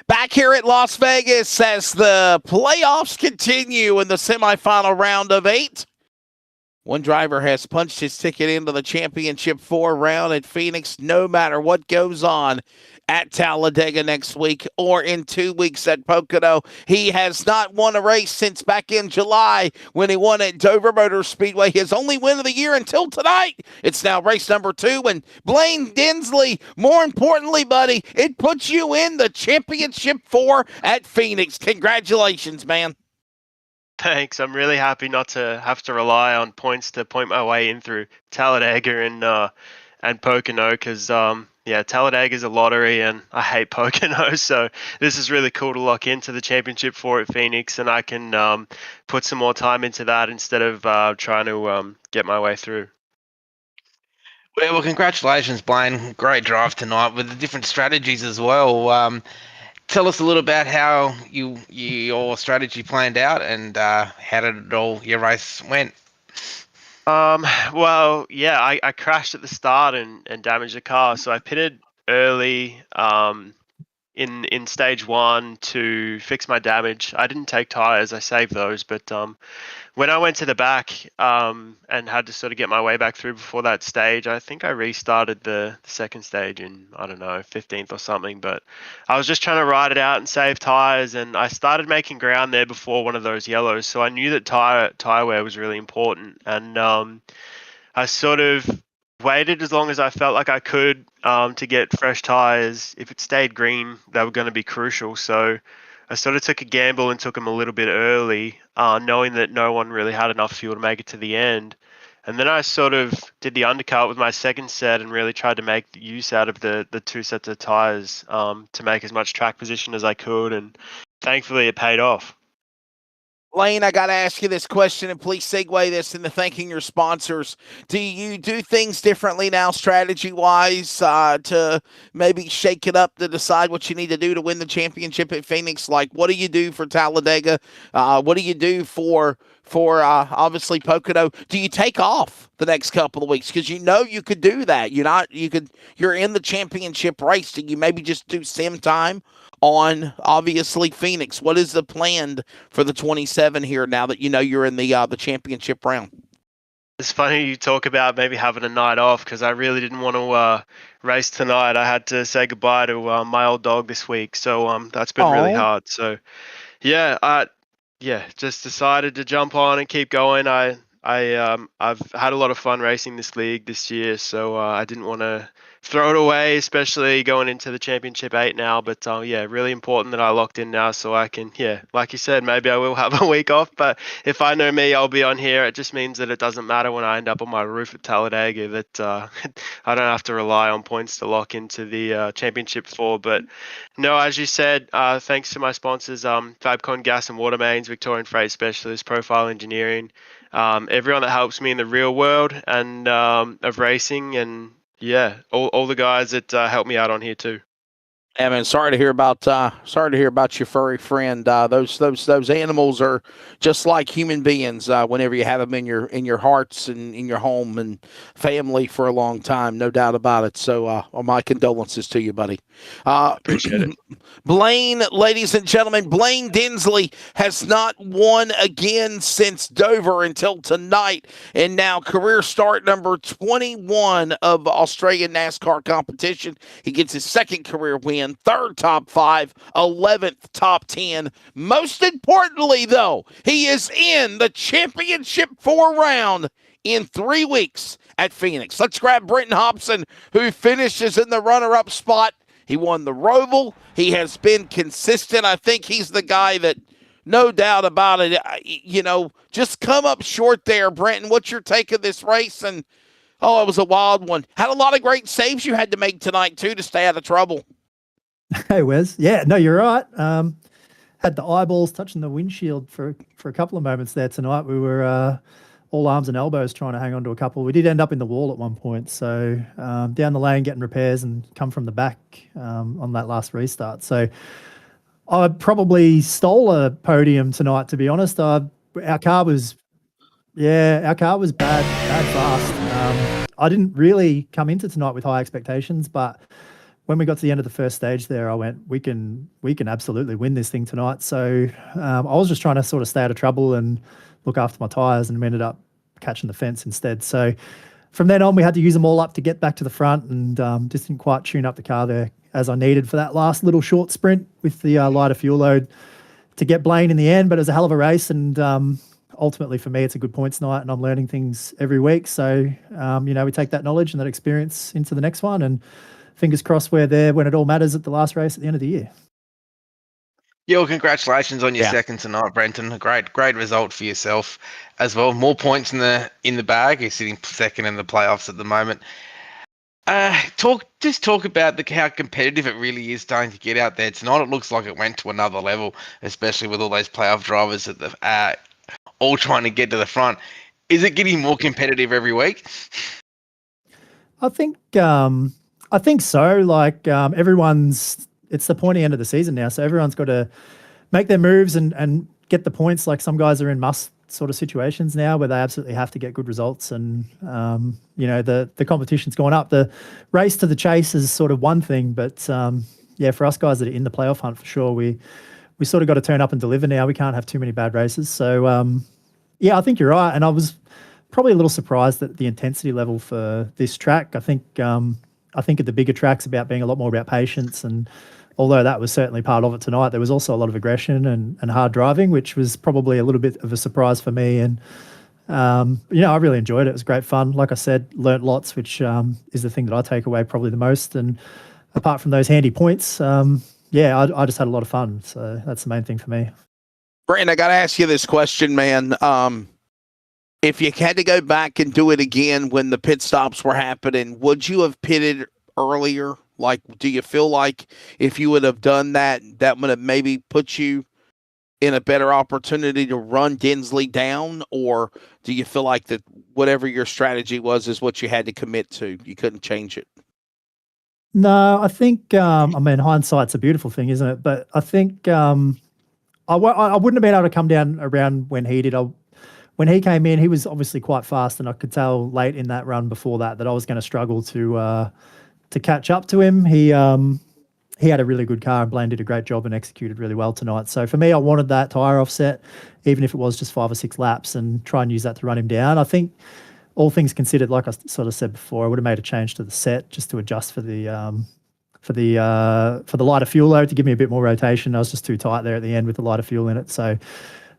Back here at Las Vegas as the playoffs continue in the semifinal round of 8. One driver has punched his ticket into the championship 4 round at Phoenix. No matter what goes on at Talladega next week or in 2 weeks at Pocono, he has not won a race since back in July when he won at Dover Motor Speedway. His only win of the year until tonight. It's now race number 2, and Blaine Dinsley, more importantly, buddy, it puts you in the championship 4 at Phoenix. Congratulations, man. Thanks. I'm really happy not to have to rely on points to point my way in through Talladega and Pocono because, Talladega is a lottery and I hate Pocono. So this is really cool to lock into the championship 4 at Phoenix, and I can put some more time into that instead of trying to get my way through. Well, congratulations, Blaine. Great drive tonight with the different strategies as well. Tell us a little about how your strategy planned out and how did your race went? I crashed at the start and damaged the car, so I pitted early in stage 1 to fix my damage. I didn't take tires, I saved those, but when I went to the back and had to sort of get my way back through before that stage, I think I restarted the second stage in, 15th or something, but I was just trying to ride it out and save tires, and I started making ground there before one of those yellows, so I knew that tire wear was really important, and I sort of waited as long as I felt like I could to get fresh tires. If it stayed green, they were going to be crucial, so I sort of took a gamble and took them a little bit early, knowing that no one really had enough fuel to make it to the end. And then I sort of did the undercut with my second set and really tried to make use out of the 2 sets of tires to make as much track position as I could. And thankfully it paid off. Lane, I got to ask you this question, and please segue this into thanking your sponsors. Do you do things differently now, strategy-wise, to maybe shake it up to decide what you need to do to win the championship at Phoenix? Like, what do you do for Talladega? What do you do for obviously Pocono? Do you take off the next couple of weeks because you know you could do that? You're in the championship race. Do you maybe just do sim time on obviously Phoenix? What is the plan for the 27 here now that you know you're in the championship round? It's funny you talk about maybe having a night off because I really didn't want to race tonight. I had to say goodbye to my old dog this week, so that's been really hard. So just decided to jump on and keep going. I've had a lot of fun racing this league this year, so I didn't want to throw it away, especially going into the championship 8 now. But really important that I locked in now so I can, like you said, maybe I will have a week off. But if I know me, I'll be on here. It just means that it doesn't matter when I end up on my roof at Talladega that I don't have to rely on points to lock into the championship 4. But no, as you said, thanks to my sponsors, Fabcon Gas and Water Mains, Victorian Freight Specialist, Profile Engineering, everyone that helps me in the real world and of racing, and all the guys that help me out on here too. Yeah, man, sorry to hear about your furry friend. Those animals are just like human beings. Whenever you have them in your hearts and in your home and family for a long time, no doubt about it. So, my condolences to you, buddy. Appreciate it. Blaine, ladies and gentlemen, Blaine Dinsley has not won again since Dover until tonight, and now career start number 21 of Australian NASCAR competition. He gets his second career win, third top 5, 11th top 10. Most importantly, though, he is in the championship 4 round in 3 weeks at Phoenix. Let's grab Brenton Hobson, who finishes in the runner-up spot. He won the Roval. He has been consistent. I think he's the guy that, no doubt about it, just come up short there. Brenton, what's your take of this race? And, it was a wild one. Had a lot of great saves you had to make tonight, too, to stay out of trouble. Hey, Wes. Yeah, no, you're right. had the eyeballs touching the windshield for a couple of moments there tonight. We were all arms and elbows trying to hang on to a couple. We did end up in the wall at one point, so down the lane getting repairs and come from the back on that last restart. So I probably stole a podium tonight, to be honest. Our car was bad fast. I didn't really come into tonight with high expectations, but when we got to the end of the first stage there, I went, we can absolutely win this thing tonight. So I was just trying to sort of stay out of trouble and look after my tyres, and we ended up catching the fence instead. So from then on, we had to use them all up to get back to the front, and just didn't quite tune up the car there as I needed for that last little short sprint with the lighter fuel load to get Blaine in the end. But it was a hell of a race, and ultimately for me, it's a good points night, and I'm learning things every week. So, we take that knowledge and that experience into the next one, and fingers crossed we're there when it all matters at the last race at the end of the year. Yeah, well, congratulations on your second tonight, Brenton. A great result for yourself as well. More points in the bag. You're sitting second in the playoffs at the moment. Talk about how competitive it really is starting to get out there tonight. It looks like it went to another level, especially with all those playoff drivers at the all trying to get to the front. Is it getting more competitive every week? I think so. Like it's the pointy end of the season now, so everyone's got to make their moves and get the points. Like some guys are in must sort of situations now where they absolutely have to get good results, and the competition's gone up. The race to the chase is sort of one thing, but for us guys that are in the playoff hunt, for sure, we sort of got to turn up and deliver now. We can't have too many bad races. So I think you're right, and I was probably a little surprised at the intensity level for this track. I think at the bigger tracks about being a lot more about patience, and although that was certainly part of it tonight, there was also a lot of aggression and hard driving, which was probably a little bit of a surprise for me. And, I really enjoyed it. It was great fun. Like I said, learnt lots, which is the thing that I take away probably the most. And apart from those handy points, I just had a lot of fun. So that's the main thing for me. Brandon, I got to ask you this question, man. If you had to go back and do it again when the pit stops were happening, would you have pitted earlier? Like, do you feel like if you would have done that, that would have maybe put you in a better opportunity to run Dinsley down? Or do you feel like that whatever your strategy was is what you had to commit to? You couldn't change it? No, I think, hindsight's a beautiful thing, isn't it? But I think I wouldn't have been able to come down around when he did. When he came in, he was obviously quite fast, and I could tell late in that run before that I was going to struggle to catch up to him. He had a really good car, and Blaine did a great job and executed really well tonight. So for me, I wanted that tyre offset, even if it was just 5 or 6 laps, and try and use that to run him down. I think all things considered, like I sort of said before, I would have made a change to the set just to adjust for the lighter fuel load to give me a bit more rotation. I was just too tight there at the end with the lighter fuel in it. So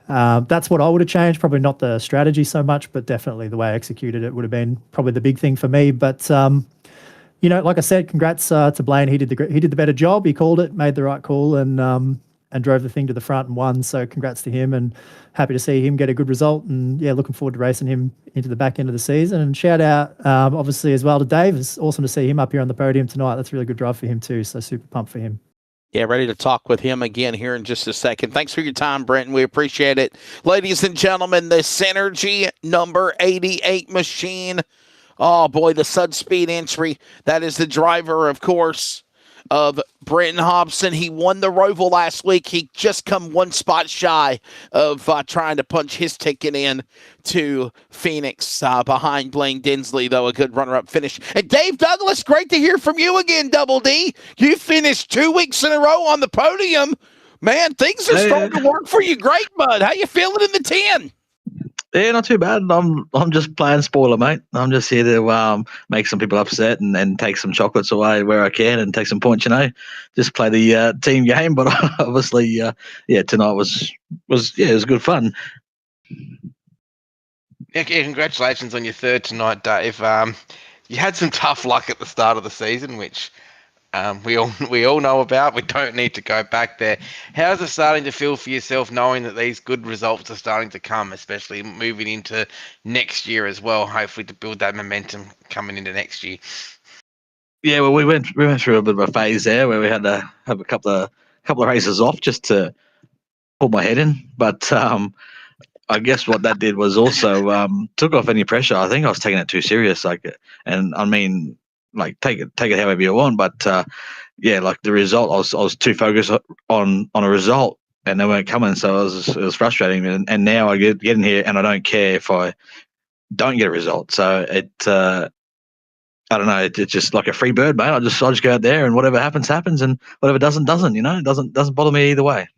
that's what I would have changed. Probably not the strategy so much, but definitely the way I executed it would have been probably the big thing for me. But like I said, congrats to Blaine. He did the better job. He called it, made the right call, and drove the thing to the front and won. So congrats to him, and happy to see him get a good result. And looking forward to racing him into the back end of the season. And shout out, obviously as well to Dave. It's awesome to see him up here on the podium tonight. That's a really good drive for him too. So super pumped for him. Yeah, ready to talk with him again here in just a second. Thanks for your time, Brenton. We appreciate it. Ladies and gentlemen, the Synergy number 88 machine. Oh, boy, the Sud Speed entry. That is the driver, of course, of Brenton Hobson. He won the Roval last week. He just come one spot shy of trying to punch his ticket in to Phoenix behind Blaine Dinsley, though a good runner-up finish. And Dave Douglas, great to hear from you again, Double D. You finished 2 weeks in a row on the podium. Man, things are starting to work for you. Great, bud. How you feeling in the 10? Yeah, not too bad. I'm just playing spoiler, mate. I'm just here to make some people upset and take some chocolates away where I can and take some points. Just play the team game. But obviously, tonight was it was good fun. Yeah, congratulations on your third tonight, Dave. You had some tough luck at the start of the season, which we all know about. We don't need to go back there. How's it starting to feel for yourself knowing that these good results are starting to come, especially moving into next year as well, hopefully to build that momentum coming into next year? Yeah, well, we went through a bit of a phase there where we had to have a couple of races off just to put my head in. But I guess what that did was also took off any pressure. I think I was taking it too serious. And I mean, take it however you want. But like the result, I was too focused on a result, and they weren't coming. So it was frustrating. And now I get in here, and I don't care if I don't get a result. So I don't know. It's just like a free bird, mate. I just go out there, and whatever happens, and whatever doesn't. It doesn't bother me either way.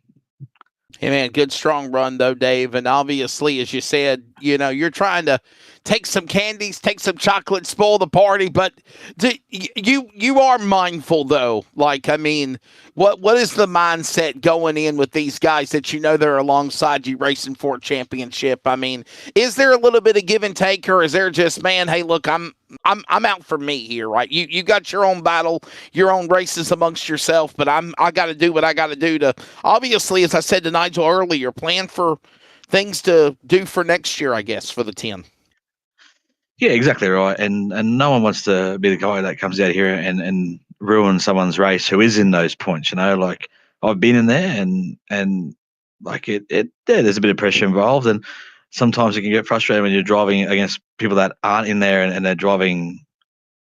Hey, man, good strong run, though, Dave. And obviously, as you said, you're trying to take some candies, take some chocolate, spoil the party. But you are mindful, though. What is the mindset going in with these guys that they're alongside you racing for a championship? I mean, is there a little bit of give and take, or is there just, man, hey, look, I'm out for me here, right? You got your own battle, your own races amongst yourself, but I got to do what I got to do to, obviously, as I said to Nigel earlier, plan for things to do for next year, I guess, for the 10. Yeah, exactly right. And no one wants to be the guy that comes out here and ruin someone's race who is in those points. I've been in there, and there's a bit of pressure involved, and sometimes it can get frustrating when you're driving against people that aren't in there and they're driving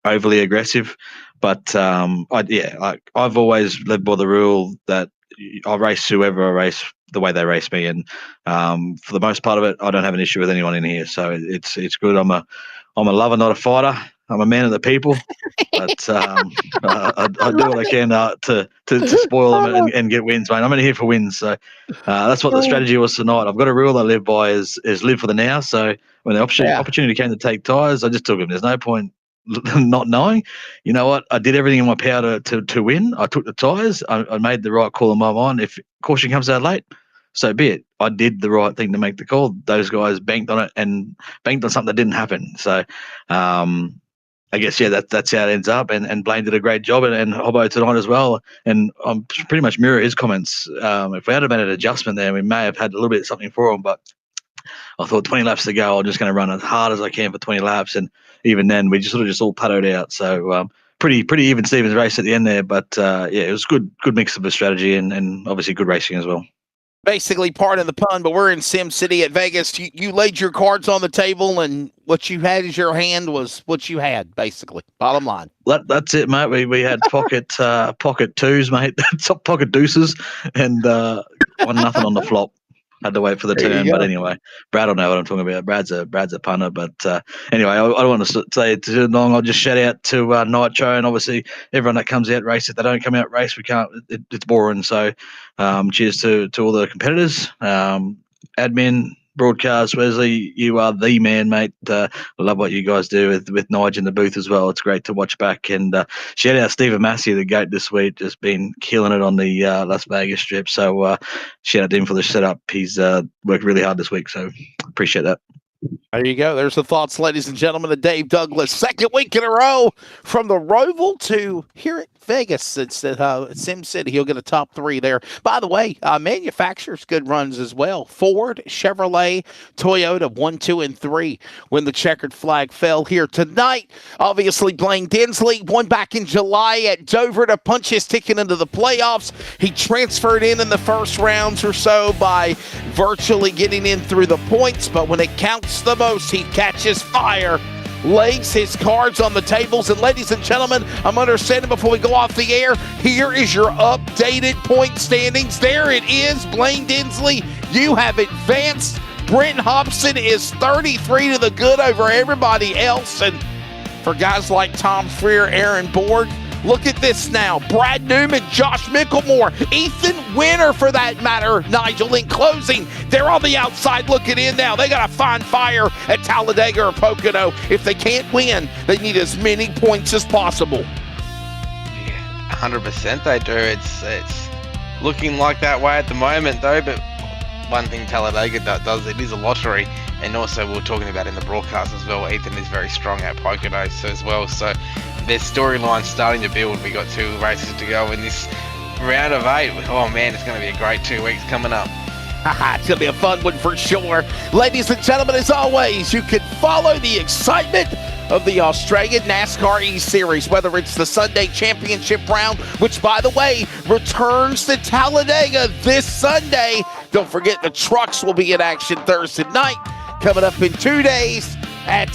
overly aggressive. But I've always lived by the rule that I'll race whoever I race the way they race me, and for the most part of it, I don't have an issue with anyone in here. So it's good. I'm a lover, not a fighter. I'm a man of the people, but I do what I can to spoil them and get wins, mate. I'm in here for wins, so that's what the strategy was tonight. I've got a rule I live by is live for the now. So when the opportunity came to take tyres, I just took them. There's no point not knowing. You know what? I did everything in my power to win. I took the tyres. I made the right call in my mind. If caution comes out late, so be it. I did the right thing to make the call. Those guys banked on it and banked on something that didn't happen. So I guess, that's how it ends up. And Blaine did a great job, and Hobbo tonight as well. And I'm pretty much mirror his comments. If we had made an adjustment there, we may have had a little bit of something for him. But I thought 20 laps to go, I'm just going to run as hard as I can for 20 laps. And even then, we just all putted out. So pretty even Stevens race at the end there. But it was good mix of a strategy and obviously good racing as well. Basically, pardon the pun, but we're in Sim City at Vegas. You laid your cards on the table, and what you had as your hand was what you had, basically. Bottom line. That's it, mate. We had pocket twos, mate. Pocket deuces, and 1-0 on the flop. Had to wait for the turn, but anyway, Brad will know what I'm talking about. Brad's a punter, but anyway, I don't want to say it too long. I'll just shout out to Nitro, and obviously everyone that comes out race. If they don't come out race, we can't. It's boring. So, cheers to all the competitors, admin, broadcast. Wesley, you are the man, mate. I love what you guys do with Nige in the booth as well. It's great to watch back. And shout out Stephen Massey, the GOAT this week, just been killing it on the Las Vegas strip. So shout out to him for the setup. He's worked really hard this week, so appreciate that. There you go. There's the thoughts, ladies and gentlemen, of Dave Douglas. Second week in a row from the Roval to here at Vegas. It's at Sim City. He'll get a top 3 there. By the way, manufacturers good runs as well. Ford, Chevrolet, Toyota 1, 2, and 3 when the checkered flag fell here tonight. Obviously, Blaine Dinsley won back in July at Dover to punch his ticket into the playoffs. He transferred in the first rounds or so by virtually getting in through the points, but when it counts the most, he catches fire, lays his cards on the tables. And ladies and gentlemen, I'm understanding before we go off the air, here is your updated point standings. There it is. Blaine Dinsley, you have advanced. Brent Hobson is 33 to the good over everybody else. And for guys like Tom Freer, Aaron Borg, look at this now. Brad Newman, Josh Micklemore, Ethan Winter for that matter, Nigel, in closing. They're on the outside looking in now. They got to find fire at Talladega or Pocono. If they can't win, they need as many points as possible. Yeah, 100% they do. It's looking like that way at the moment, though, but one thing Talladega does, it is a lottery. And also, we were talking about in the broadcast as well, Ethan is very strong at Poconos as well. So there's storylines starting to build. We got 2 races to go in this round of 8. Oh man, it's going to be a great 2 weeks coming up. It's going to be a fun one for sure. Ladies and gentlemen, as always, you can follow the excitement of the Australian NASCAR E-Series, whether it's the Sunday Championship round, which, by the way, returns to Talladega this Sunday. Don't forget the trucks will be in action Thursday night, coming up in 2 days at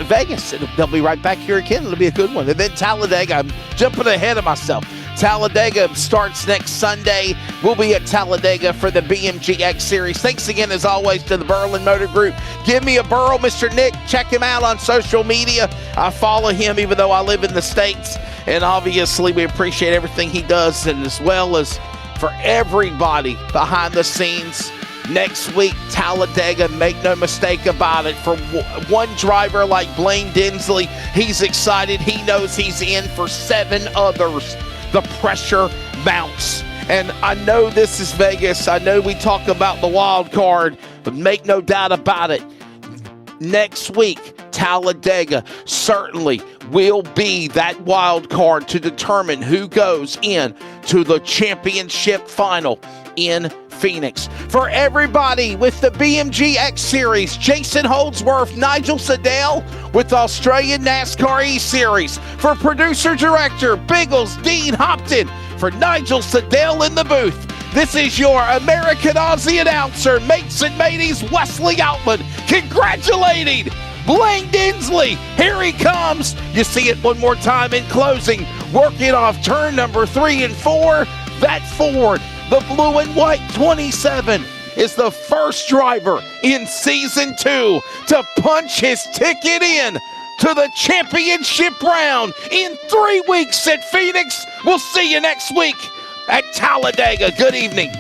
Vegas. They'll be right back here again. It'll be a good one. And then Talladega, I'm jumping ahead of myself. Talladega starts next Sunday. We'll be at Talladega for the BMG X Series. Thanks again, as always, to the Berlin Motor Group. Give me a Burl, Mr. Nick. Check him out on social media. I follow him even though I live in the States. And obviously, we appreciate everything he does, and as well as for everybody behind the scenes. Next week, Talladega, make no mistake about it. For one driver like Blaine Dinsley, he's excited. He knows he's in. For 7 others, the pressure mounts. And I know this is Vegas. I know we talk about the wild card, but make no doubt about it. Next week, Talladega certainly will be that wild card to determine who goes in to the championship final in Phoenix. For everybody with the BMG X Series, Jason Holdsworth, Nigel Sedale with Australian NASCAR E Series. For producer-director Biggles Dean Hopton, for Nigel Sedale in the booth, this is your American Aussie announcer, mates and mateys, Wesley Outman, congratulating Blaine Dinsley. Here he comes. You see it one more time in closing, working off turn number 3 and 4. That Ford, the blue and white 27, is the first driver in season 2 to punch his ticket in to the championship round in 3 weeks at Phoenix. We'll see you next week at Talladega. Good evening.